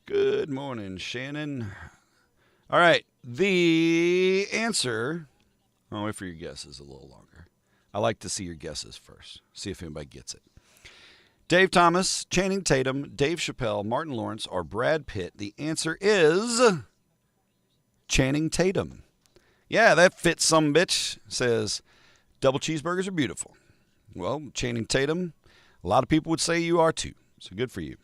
Good morning, Shannon. All right, the answer... I'll wait for your guesses a little longer. I like to see your guesses first. See if anybody gets it. Dave Thomas, Channing Tatum, Dave Chappelle, Martin Lawrence, or Brad Pitt? The answer is Channing Tatum. Yeah, that fits some bitch. Says, double cheeseburgers are beautiful. Well, Channing Tatum, a lot of people would say you are too. So good for you.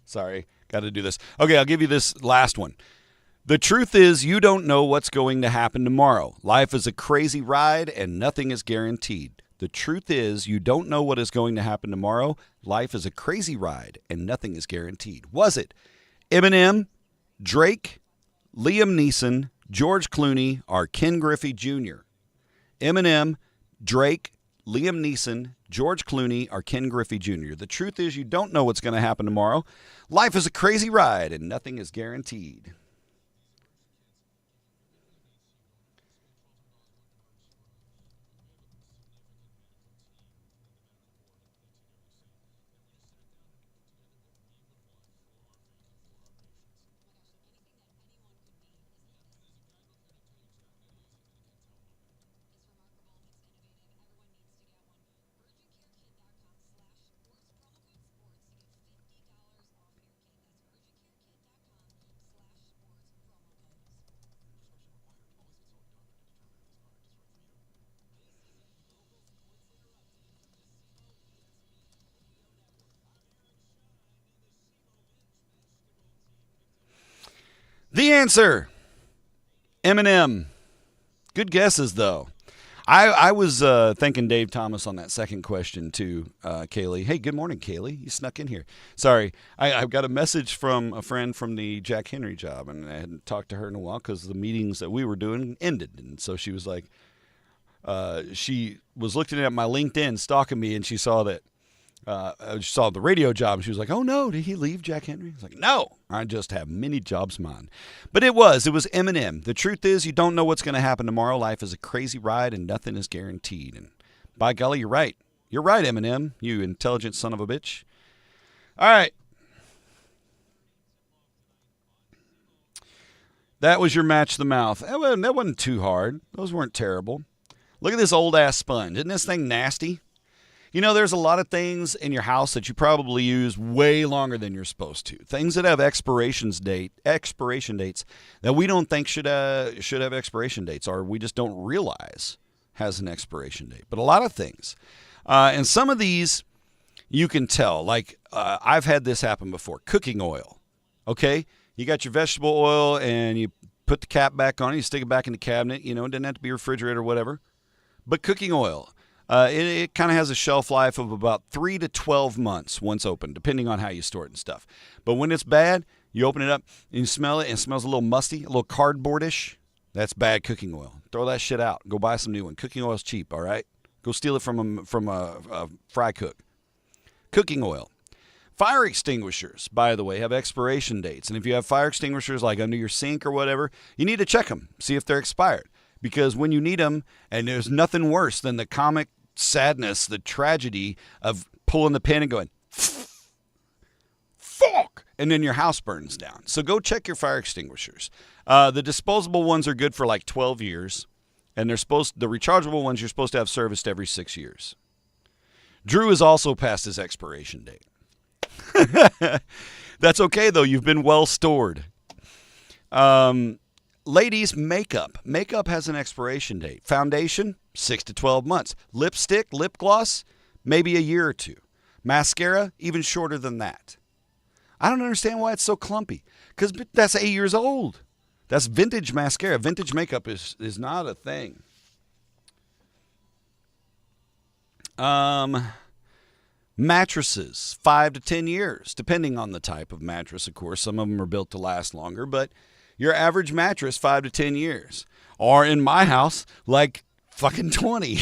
Sorry, got to do this. Okay, I'll give you this last one. The truth is, you don't know what's going to happen tomorrow. Life is a crazy ride and nothing is guaranteed. The truth is, you don't know what is going to happen tomorrow. Life is a crazy ride and nothing is guaranteed. Was it Eminem, Drake, Liam Neeson, George Clooney, or Ken Griffey Jr.? Eminem, Drake, Liam Neeson, George Clooney, or Ken Griffey Jr. The truth is, you don't know what's going to happen tomorrow. Life is a crazy ride, and nothing is guaranteed. The answer, Eminem. Good guesses, though. I was thinking Dave Thomas on that second question, too, Kaylee. Hey, good morning, Kaylee. You snuck in here. Sorry, I've got a message from a friend from the Jack Henry job, and I hadn't talked to her in a while because the meetings that we were doing ended. And so she was like, she was looking at my LinkedIn, stalking me, and she saw that she saw the radio job, and she was like, oh, no, did he leave Jack Henry? I was like, no, I just have many jobs mine. But it was Eminem. The truth is, you don't know what's going to happen tomorrow. Life is a crazy ride, and nothing is guaranteed. And by golly, you're right. You're right, Eminem, you intelligent son of a bitch. All right. That was your match the mouth. That wasn't too hard. Those weren't terrible. Look at this old-ass sponge. Isn't this thing nasty? There's a lot of things in your house that you probably use way longer than you're supposed to. Things that have expiration dates that we don't think should have expiration dates, or we just don't realize has an expiration date. But a lot of things, and some of these you can tell. Like I've had this happen before. Cooking oil. Okay, you got your vegetable oil and you put the cap back on it. You stick it back in the cabinet. It doesn't have to be refrigerated or whatever. But cooking oil. It kind of has a shelf life of about 3 to 12 months once opened, depending on how you store it and stuff. But when it's bad, you open it up and you smell it, and it smells a little musty, a little cardboardish. That's bad cooking oil. Throw that shit out. Go buy some new one. Cooking oil's cheap, all right? Go steal it from a fry cook. Cooking oil. Fire extinguishers, by the way, have expiration dates. And if you have fire extinguishers like under your sink or whatever, you need to check them, see if they're expired. Because when you need them, and there's nothing worse than the comic sadness, the tragedy of pulling the pin and going, fuck, and then your house burns down. So go check your fire extinguishers. The disposable ones are good for like 12 years, and the rechargeable ones you're supposed to have serviced every 6 years. Drew is also past his expiration date. That's okay, though. You've been well stored. Ladies, makeup. Makeup has an expiration date. Foundation, 6 to 12 months. Lipstick, lip gloss, maybe a year or two. Mascara, even shorter than that. I don't understand why it's so clumpy. Because that's 8 years old. That's vintage mascara. Vintage makeup is not a thing. Mattresses, 5 to 10 years, depending on the type of mattress, of course. Some of them are built to last longer, but your average mattress, 5 to 10 years. Or in my house, like fucking 20.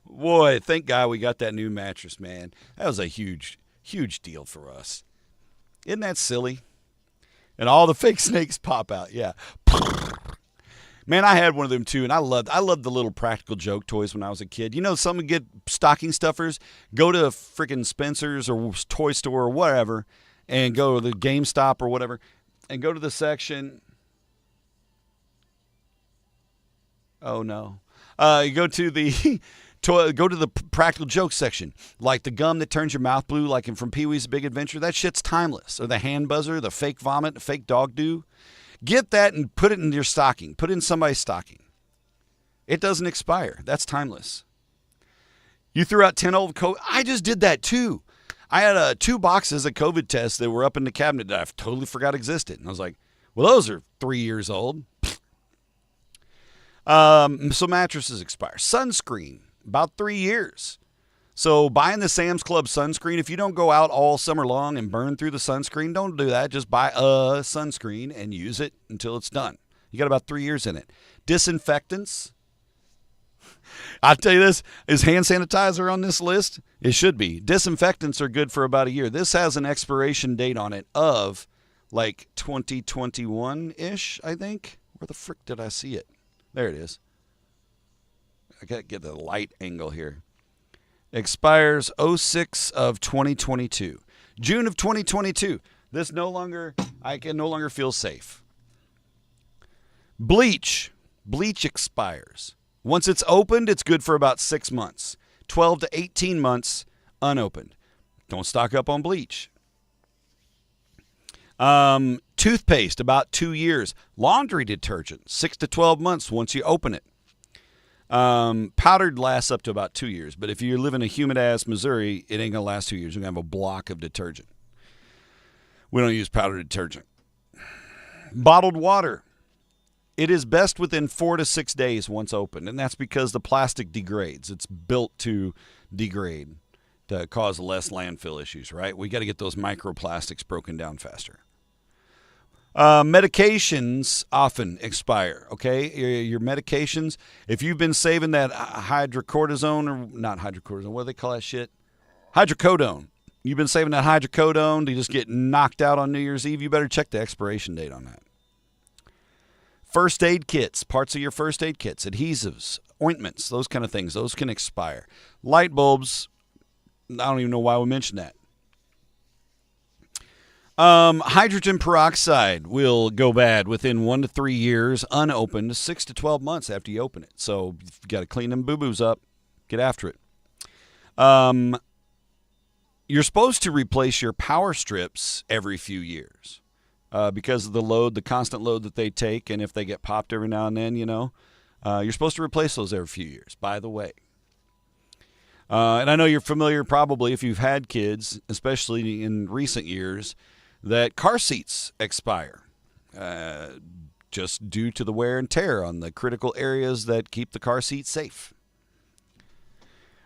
Boy, thank God we got that new mattress, man. That was a huge, huge deal for us. Isn't that silly? And all the fake snakes pop out, yeah. Man, I had one of them too, and I loved the little practical joke toys when I was a kid. Some would get stocking stuffers, go to freaking Spencer's or toy store or whatever, and go to the GameStop or whatever, and go to the section. Oh no! You go to the go to the practical joke section, like the gum that turns your mouth blue, like from Pee-wee's Big Adventure. That shit's timeless. Or the hand buzzer, the fake vomit, the fake dog do. Get that and put it in your stocking. Put it in somebody's stocking. It doesn't expire. That's timeless. You threw out 10 old COVID. I just did that too. I had 2 boxes of COVID tests that were up in the cabinet that I totally forgot existed. And I was like, well, those are 3 years old. So mattresses expire. Sunscreen, about 3 years. So buying the Sam's Club sunscreen, if you don't go out all summer long and burn through the sunscreen, don't do that. Just buy a sunscreen and use it until it's done. You got about 3 years in it. Disinfectants. I'll tell you this, is hand sanitizer on this list? It should be. Disinfectants are good for about a year. This has an expiration date on it of like 2021-ish, I think. Where the frick did I see it? There it is. I got to get the light angle here. Expires 06 of 2022. June of 2022. I can no longer feel safe. Bleach. Bleach expires. Once it's opened, it's good for about 6 months. 12 to 18 months unopened. Don't stock up on bleach. Toothpaste, about 2 years. Laundry detergent, 6 to 12 months once you open it. Powdered lasts up to about 2 years, but if you live in a humid-ass Missouri, it ain't going to last 2 years. You're going to have a block of detergent. We don't use powdered detergent. Bottled water. It is best within 4 to 6 days once opened, and that's because the plastic degrades. It's built to degrade, to cause less landfill issues, right? We got to get those microplastics broken down faster. Medications often expire, okay? Your medications, if you've been saving that hydrocortisone, or not hydrocortisone, what do they call that shit? Hydrocodone. You've been saving that hydrocodone to just get knocked out on New Year's Eve, you better check the expiration date on that. First aid kits, parts of your first aid kits, adhesives, ointments, those kind of things, those can expire. Light bulbs, I don't even know why we mentioned that. Hydrogen peroxide will go bad within 1 to 3 years, unopened, 6 to 12 months after you open it. So you've got to clean them boo-boos up, get after it. You're supposed to replace your power strips every few years because of the load, the constant load that they take, and if they get popped every now and then, you're supposed to replace those every few years, by the way. And I know you're familiar probably if you've had kids, especially in recent years, that car seats expire just due to the wear and tear on the critical areas that keep the car seat safe.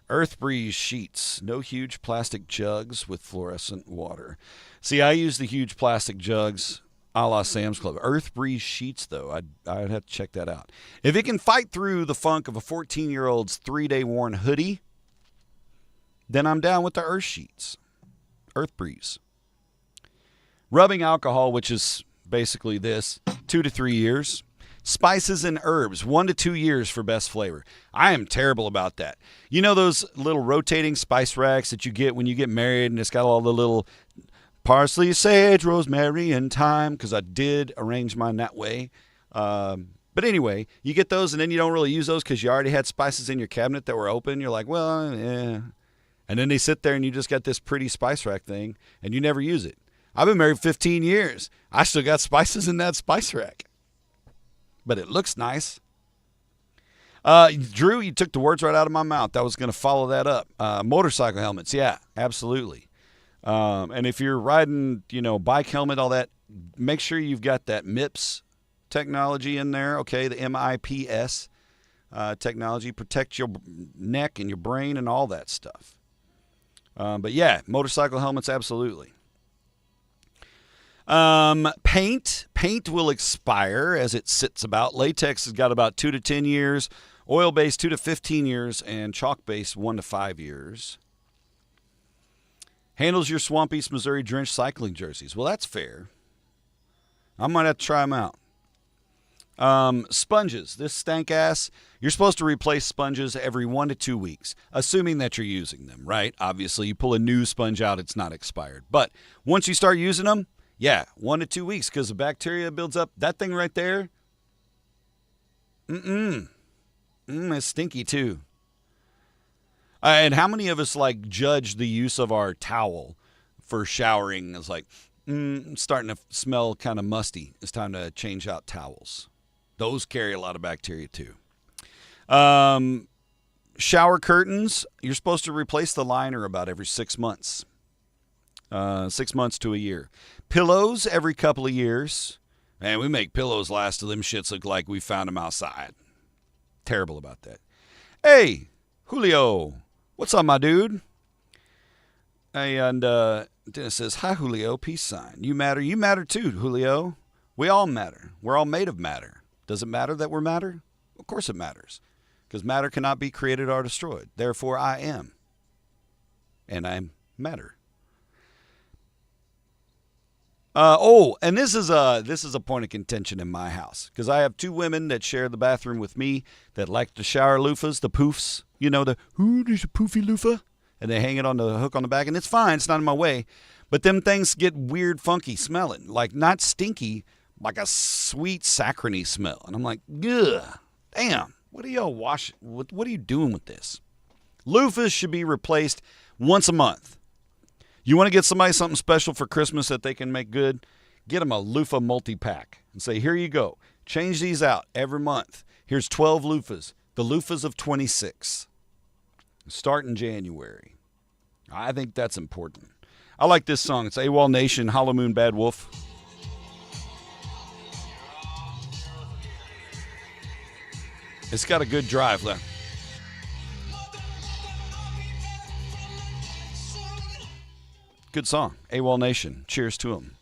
Earth Breeze sheets, no huge plastic jugs with fluorescent water. See, I use the huge plastic jugs a la Sam's Club. Earth Breeze sheets, though, I'd have to check that out. If it can fight through the funk of a 14-year-old's 3-day worn hoodie, then I'm down with the Earth sheets. Earth Breeze. Rubbing alcohol, which is basically this, 2 to 3 years. Spices and herbs, 1 to 2 years for best flavor. I am terrible about that. You know those little rotating spice racks that you get when you get married, and it's got all the little parsley, sage, rosemary, and thyme, because I did arrange mine that way. But anyway, you get those, and then you don't really use those because you already had spices in your cabinet that were open. You're like, well, yeah. And then they sit there, and you just got this pretty spice rack thing, and you never use it. I've been married 15 years. I still got spices in that spice rack. But it looks nice. Drew, you took the words right out of my mouth. I was going to follow that up. Motorcycle helmets, yeah, absolutely. And if you're riding, bike helmet, all that, make sure you've got that MIPS technology in there, okay, the MIPS technology. Protect your neck and your brain and all that stuff. But yeah, motorcycle helmets, absolutely. Paint will expire as it sits about. Latex has got about 2 to 10 years, oil-based 2 to 15 years, and chalk-based 1 to 5 years. Handles your Swamp East Missouri drenched cycling jerseys. Well, that's fair. I might have to try them out. Sponges. This stank ass, you're supposed to replace sponges every 1 to 2 weeks, assuming that you're using them, right? Obviously, you pull a new sponge out, it's not expired. But once you start using them, yeah, 1 to 2 weeks because the bacteria builds up. That thing right there, it's stinky too. And how many of us judge the use of our towel for showering? It's like, it's starting to smell kind of musty. It's time to change out towels. Those carry a lot of bacteria too. Shower curtains, you're supposed to replace the liner about every 6 months. 6 months to a year. Pillows every couple of years. Man, we make pillows last till them shits look like we found them outside. Terrible about that. Hey, Julio. What's up, my dude? Hey, and Dennis says, hi, Julio, peace sign. You matter too, Julio. We all matter. We're all made of matter. Does it matter that we're matter? Of course it matters. Because matter cannot be created or destroyed. Therefore, I am. And I matter. And this is a point of contention in my house because I have 2 women that share the bathroom with me that like the shower loofahs, the poofs, there's a poofy loofah, and they hang it on the hook on the back, and it's fine, it's not in my way, but them things get weird, funky smelling, like not stinky, like a sweet saccharine smell, and I'm like, ugh, damn, what are y'all washing? What are you doing with this? Loofahs should be replaced once a month. You want to get somebody something special for Christmas that they can make good? Get them a loofah multi-pack and say, here you go. Change these out every month. Here's 12 loofahs. The loofahs of 26. Start in January. I think that's important. I like this song. It's AWOL Nation, Hollow Moon, Bad Wolf. It's got a good drive left. Good song. AWOL Nation. Cheers to them.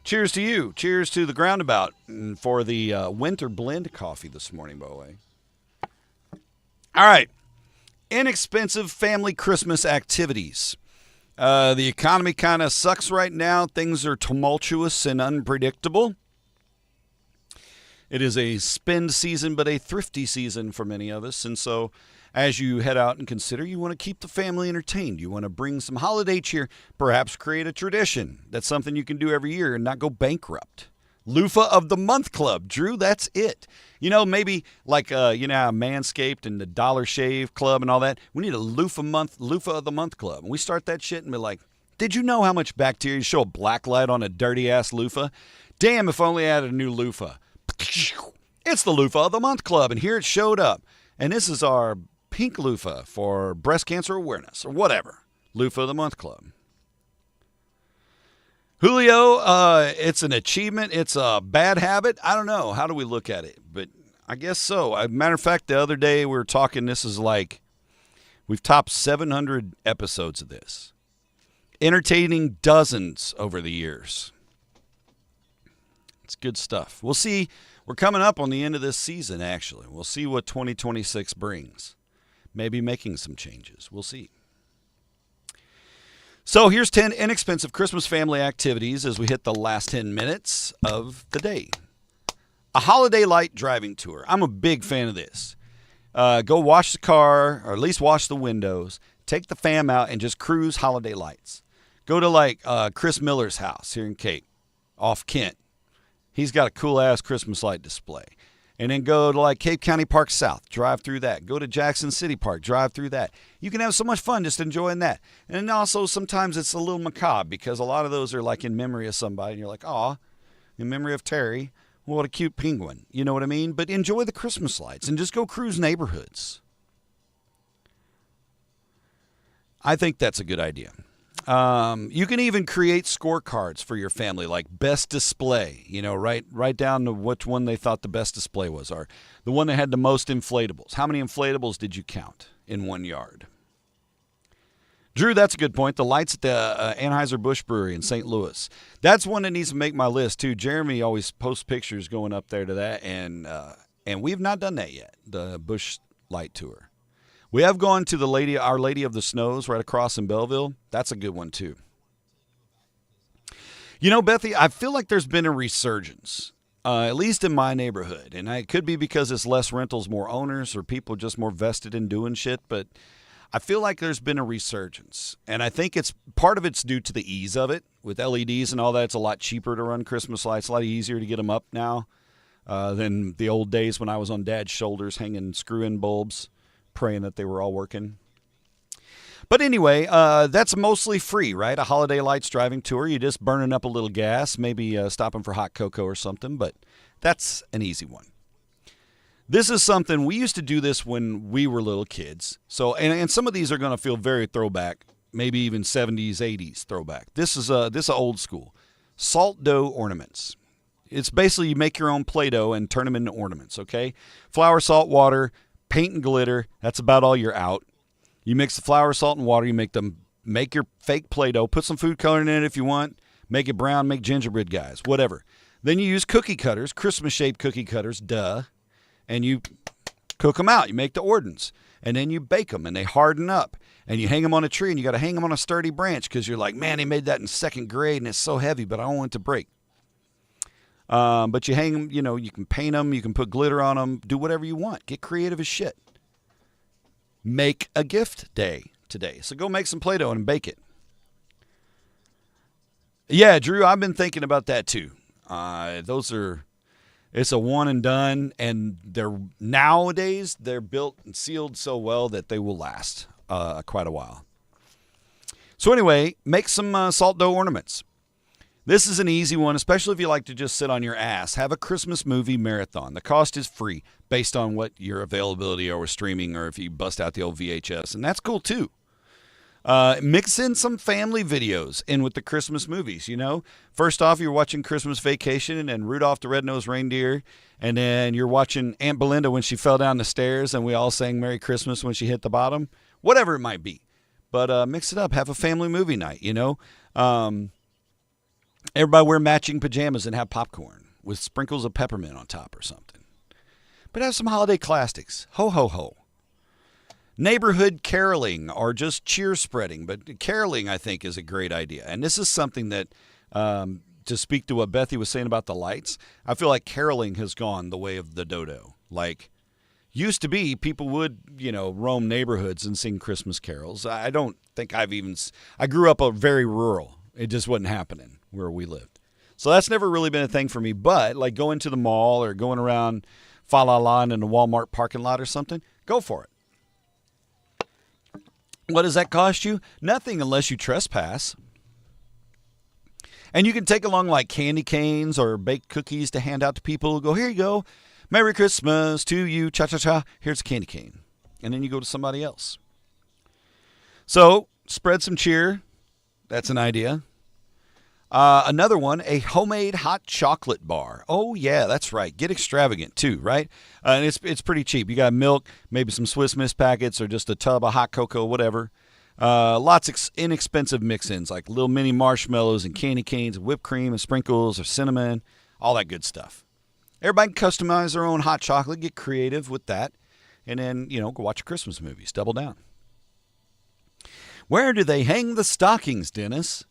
Cheers to you. Cheers to the Groundabout for the winter blend coffee this morning, by the way. All right. Inexpensive family Christmas activities. The economy kind of sucks right now. Things are tumultuous and unpredictable. It is a spend season, but a thrifty season for many of us. And so as you head out and consider, you want to keep the family entertained. You want to bring some holiday cheer, perhaps create a tradition. That's something you can do every year and not go bankrupt. Loofah of the Month Club. Drew, that's it. You know, maybe like, how Manscaped and the Dollar Shave Club and all that. We need a Loofah of the Month Club. And we start that shit and be like, did you know how much bacteria show a black light on a dirty-ass loofah? Damn, if only I had a new loofah. It's the Loofah of the Month Club, and here it showed up. And this is our pink loofah for breast cancer awareness or whatever. Loofah of the Month Club. Julio, it's an achievement. It's a bad habit. I don't know. How do we look at it? But I guess so. As a matter of fact, the other day we were talking, this is like, we've topped 700 episodes of this. Entertaining dozens over the years. It's good stuff. We'll see. We're coming up on the end of this season, actually. We'll see what 2026 brings. Maybe making some changes. We'll see. So here's 10 inexpensive Christmas family activities as we hit the last 10 minutes of the day. A holiday light driving tour. I'm a big fan of this. Go wash the car, or at least wash the windows. Take the fam out and just cruise holiday lights. Go to like Chris Miller's house here in Cape, off Kent. He's got a cool-ass Christmas light display. And then go to like Cape County Park South, drive through that. Go to Jackson City Park, drive through that. You can have so much fun just enjoying that. And also sometimes it's a little macabre because a lot of those are like in memory of somebody. And you're like, aw, in memory of Terry. What a cute penguin. You know what I mean? But enjoy the Christmas lights and just go cruise neighborhoods. I think that's a good idea. You can even create scorecards for your family, like best display. You know, write down which one they thought the best display was, or the one that had the most inflatables. How many inflatables did you count in one yard? Drew, that's a good point. The lights at the Anheuser-Busch Brewery in St. Louis. That's one that needs to make my list, too. Jeremy always posts pictures going up there to that, and we've not done that yet, the Busch Light Tour. We have gone to Our Lady of the Snows right across in Belleville. That's a good one, too. You know, Bethy, I feel like there's been a resurgence, at least in my neighborhood. And it could be because it's less rentals, more owners, or people just more vested in doing shit. But I feel like there's been a resurgence. And I think part of it's due to the ease of it. With LEDs and all that, it's a lot cheaper to run Christmas lights, a lot easier to get them up now than the old days when I was on Dad's shoulders hanging screw-in bulbs, praying that they were all working. But anyway, that's mostly free, right? A holiday lights driving tour. You're just burning up a little gas, maybe stopping for hot cocoa or something, but that's an easy one. This is something, we used to do this when we were little kids. So, and some of these are going to feel very throwback, maybe even 70s, 80s throwback. This is old school. Salt dough ornaments. It's basically you make your own Play-Doh and turn them into ornaments, okay? Flour, salt, water, paint and glitter. That's about all you're out. You mix the flour, salt, and water. You make your fake Play-Doh. Put some food coloring in it if you want. Make it brown. Make gingerbread guys. Whatever. Then you use cookie cutters, Christmas-shaped cookie cutters, duh. And you cook them out. You make the ordnance. And then you bake them, and they harden up. And you hang them on a tree, and you got to hang them on a sturdy branch because you're like, man, they made that in second grade, and it's so heavy, but I don't want it to break. But you hang them, you can paint them, you can put glitter on them, do whatever you want. Get creative as shit. Make a gift day today. So go make some Play-Doh and bake it. Yeah, Drew, I've been thinking about that too. It's a one and done, and nowadays they're built and sealed so well that they will last quite a while. So anyway, make some salt dough ornaments. This is an easy one, especially if you like to just sit on your ass. Have a Christmas movie marathon. The cost is free based on what your availability or streaming, or if you bust out the old VHS, and that's cool too. Mix in some family videos in with the Christmas movies, First off, you're watching Christmas Vacation and Rudolph the Red-Nosed Reindeer, and then you're watching Aunt Belinda when she fell down the stairs and we all sang Merry Christmas when she hit the bottom. Whatever it might be. But mix it up. Have a family movie night, Everybody wear matching pajamas and have popcorn with sprinkles of peppermint on top or something. But have some holiday classics. Ho, ho, ho. Neighborhood caroling or just cheer spreading. But caroling, I think, is a great idea. And this is something that, to speak to what Bethy was saying about the lights, I feel like caroling has gone the way of the dodo. Like, used to be, people would, roam neighborhoods and sing Christmas carols. I don't think I grew up very rural. It just wasn't happening where we lived. So that's never really been a thing for me. But like going to the mall or going around Fa La La in a Walmart parking lot or something, go for it. What does that cost you? Nothing unless you trespass. And you can take along like candy canes or baked cookies to hand out to people. Go, here you go. Merry Christmas to you. Cha-cha-cha. Here's a candy cane. And then you go to somebody else. So spread some cheer. That's an idea. Another one, a homemade hot chocolate bar. Oh, yeah, that's right. Get extravagant, too, right? And it's pretty cheap. You got milk, maybe some Swiss Miss packets, or just a tub of hot cocoa, whatever. Lots of inexpensive mix-ins, like little mini marshmallows and candy canes, whipped cream and sprinkles or cinnamon, all that good stuff. Everybody can customize their own hot chocolate, get creative with that, and then, go watch Christmas movies. Double down. Where do they hang the stockings, Dennis?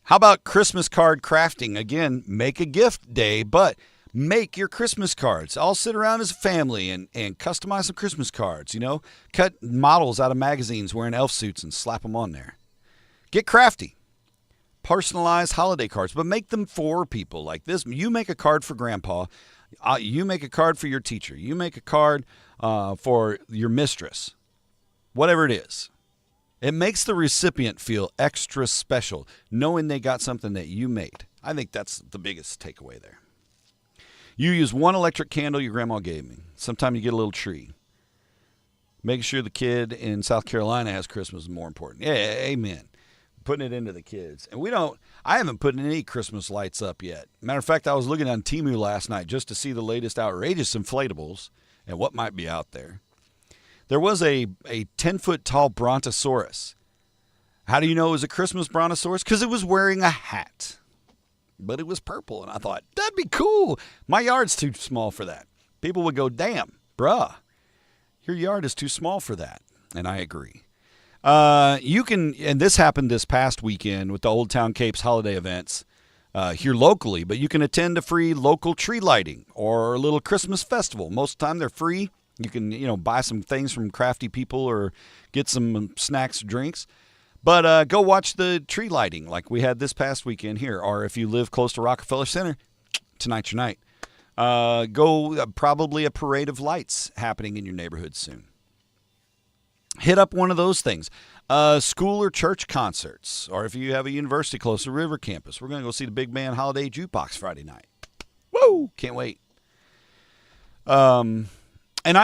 How about Christmas card crafting? Again, make a gift day, but make your Christmas cards. All sit around as a family and customize some Christmas cards, Cut models out of magazines wearing elf suits and slap them on there. Get crafty. Personalize holiday cards, but make them for people like this. You make a card for Grandpa. You make a card for your teacher. You make a card for your mistress. Whatever it is. It makes the recipient feel extra special, knowing they got something that you made. I think that's the biggest takeaway there. You use one electric candle your grandma gave me. Sometimes you get a little tree. Making sure the kid in South Carolina has Christmas is more important. Yeah, amen. Putting it into the kids. And I haven't put any Christmas lights up yet. Matter of fact, I was looking on Temu last night just to see the latest outrageous inflatables and what might be out there. There was a 10-foot tall brontosaurus. How do you know it was a Christmas brontosaurus? Because it was wearing a hat. But it was purple, and I thought, that'd be cool. My yard's too small for that. People would go, damn, bruh, your yard is too small for that. And I agree. You can, and this happened this past weekend with the Old Town Capes holiday events here locally, but you can attend a free local tree lighting or a little Christmas festival. Most of the time they're free. You can, buy some things from crafty people or get some snacks, drinks. But go watch the tree lighting like we had this past weekend here. Or if you live close to Rockefeller Center, tonight's your night. Probably a parade of lights happening in your neighborhood soon. Hit up one of those things. School or church concerts. Or if you have a university close to River Campus, we're going to go see the Big Band Holiday Jukebox Friday night. Woo! Can't wait. And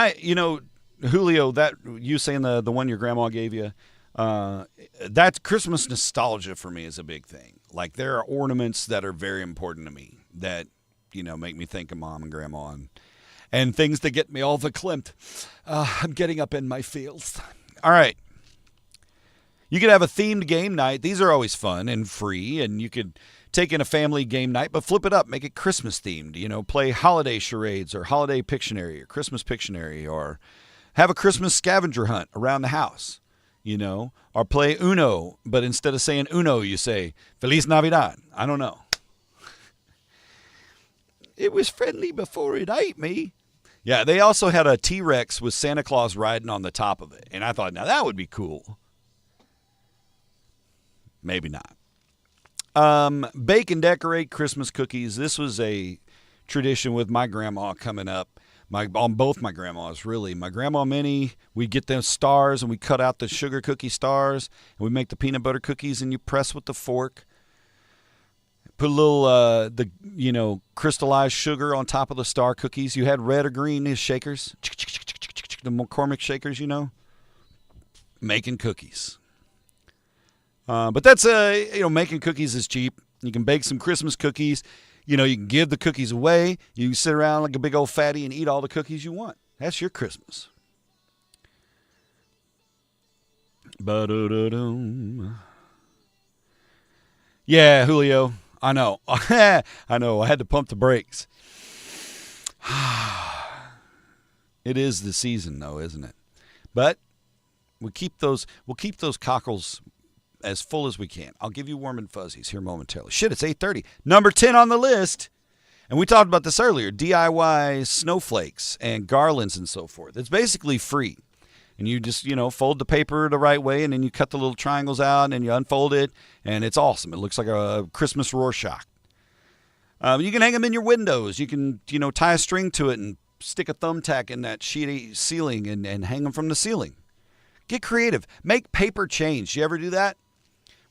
Julio, that you saying the one your grandma gave you, that Christmas nostalgia for me is a big thing. Like there are ornaments that are very important to me that, make me think of mom and grandma and things that get me all verklempt. I'm getting up in my feels. All right. You could have a themed game night. These are always fun and free, and you could take in a family game night, but flip it up, make it Christmas themed, play holiday charades or holiday Pictionary or Christmas Pictionary, or have a Christmas scavenger hunt around the house, or play Uno, but instead of saying Uno, you say Feliz Navidad. I don't know. It was friendly before it ate me. Yeah, they also had a T-Rex with Santa Claus riding on the top of it, and I thought, now that would be cool. Maybe not. Bake and decorate Christmas cookies. This was a tradition with my grandma coming up. On both my grandmas, really. My grandma Minnie, we'd get them stars and we cut out the sugar cookie stars and we make the peanut butter cookies and you press with the fork. Put a little, crystallized sugar on top of the star cookies. You had red or green as shakers. The McCormick shakers, making cookies. But that's, making cookies is cheap. You can bake some Christmas cookies. You can give the cookies away. You can sit around like a big old fatty and eat all the cookies you want. That's your Christmas. Ba-da-da-dum. Yeah, Julio. I know. I know. I had to pump the brakes. It is the season, though, isn't it? But we'll keep those cockles as full as we can. I'll give you warm and fuzzies here momentarily. Shit, it's 8:30. Number 10 on the list. And we talked about this earlier. DIY snowflakes and garlands and so forth. It's basically free. And you just, fold the paper the right way, and then you cut the little triangles out, and you unfold it, and it's awesome. It looks like a Christmas Rorschach. You can hang them in your windows. You can, tie a string to it and stick a thumbtack in that sheet ceiling and hang them from the ceiling. Get creative. Make paper chains. You ever do that?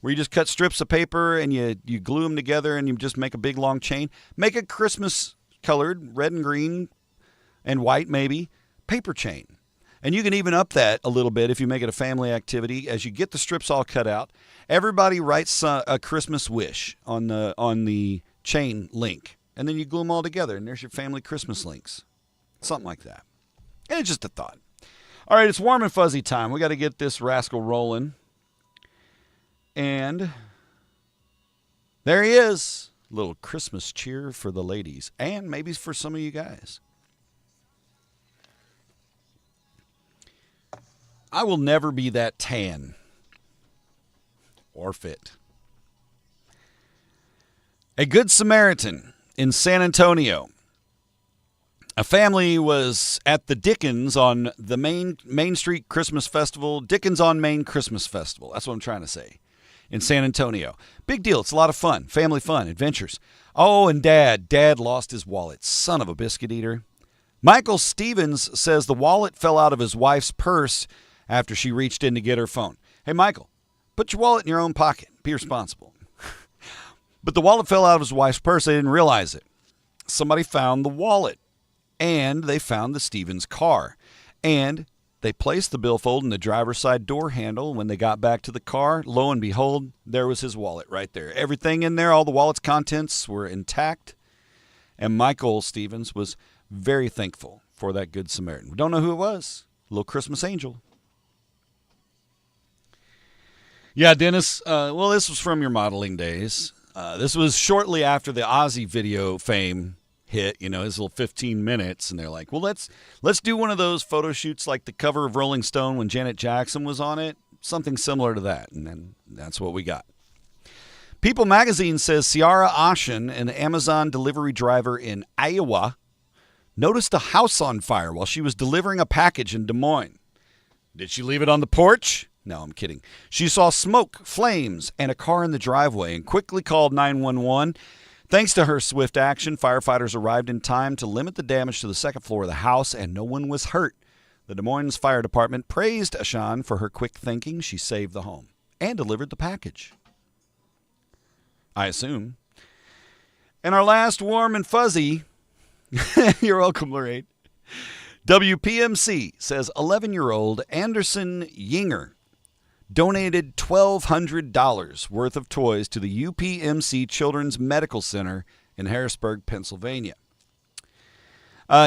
Where you just cut strips of paper and you glue them together and you just make a big long chain. Make a Christmas colored, red and green and white maybe, paper chain. And you can even up that a little bit if you make it a family activity. As you get the strips all cut out, everybody writes a Christmas wish on the chain link. And then you glue them all together, and there's your family Christmas links. Something like that. And it's just a thought. All right, it's warm and fuzzy time. We got to get this rascal rolling. And there he is. A little Christmas cheer for the ladies, and maybe for some of you guys. I will never be that tan or fit. A Good Samaritan in San Antonio. A family was at the Dickens on the Main Street Christmas Festival, Dickens on Main Christmas Festival. That's what I'm trying to say. In San Antonio. Big deal. It's a lot of fun. Family fun. Adventures. Oh, and Dad lost his wallet. Son of a biscuit eater. Michael Stevens says the wallet fell out of his wife's purse after she reached in to get her phone. Hey, Michael, put your wallet in your own pocket. Be responsible. But the wallet fell out of his wife's purse. They didn't realize it. Somebody found the wallet. And they found the Stevens car. And they placed the billfold in the driver's side door handle. When they got back to the car, lo and behold, there was his wallet right there. Everything in there, all the wallet's contents were intact. And Michael Stevens was very thankful for that Good Samaritan. We don't know who it was. Little Christmas angel. Yeah, Dennis. Well, this was from your modeling days. This was shortly after the Ozzy video fame hit, his little 15 minutes, and they're like, well, let's do one of those photo shoots like the cover of Rolling Stone when Janet Jackson was on it, something similar to that, and then that's what we got. People Magazine says Ciara Ashen, an Amazon delivery driver in Iowa, noticed a house on fire while she was delivering a package in Des Moines. Did she leave it on the porch? No, I'm kidding. She saw smoke, flames, and a car in the driveway and quickly called 911. Thanks to her swift action, firefighters arrived in time to limit the damage to the second floor of the house, and no one was hurt. The Des Moines Fire Department praised Ashan for her quick thinking. She saved the home and delivered the package, I assume. And our last warm and fuzzy, you're welcome, Lorraine. WPMC says 11-year-old Anderson Yinger donated $1,200 worth of toys to the UPMC Children's Medical Center in Harrisburg, Pennsylvania.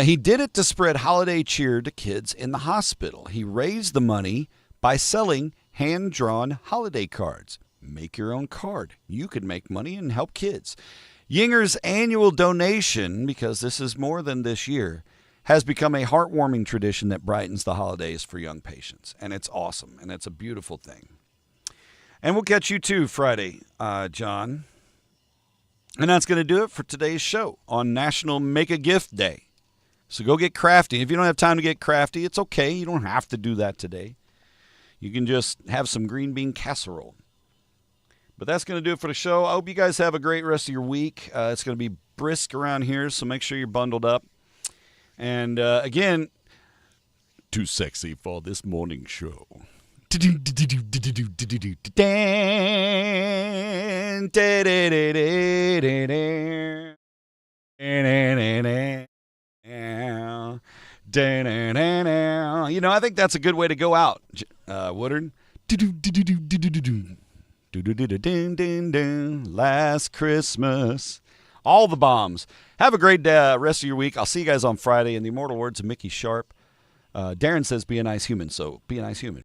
He did it to spread holiday cheer to kids in the hospital. He raised the money by selling hand-drawn holiday cards. Make your own card. You could make money and help kids. Yinger's annual donation, because this is more than this year, has become a heartwarming tradition that brightens the holidays for young patients. And it's awesome, and it's a beautiful thing. And we'll catch you too Friday, John. And that's going to do it for today's show on National Make a Gift Day. So go get crafty. If you don't have time to get crafty, it's okay. You don't have to do that today. You can just have some green bean casserole. But that's going to do it for the show. I hope you guys have a great rest of your week. It's going to be brisk around here, so make sure you're bundled up. And again, too sexy for this morning show. I think that's a good way to go out, Woodard. Last Christmas. All the bombs. Have a great rest of your week. I'll see you guys on Friday. In the immortal words of Mickey Sharp, Darren says be a nice human, so be a nice human.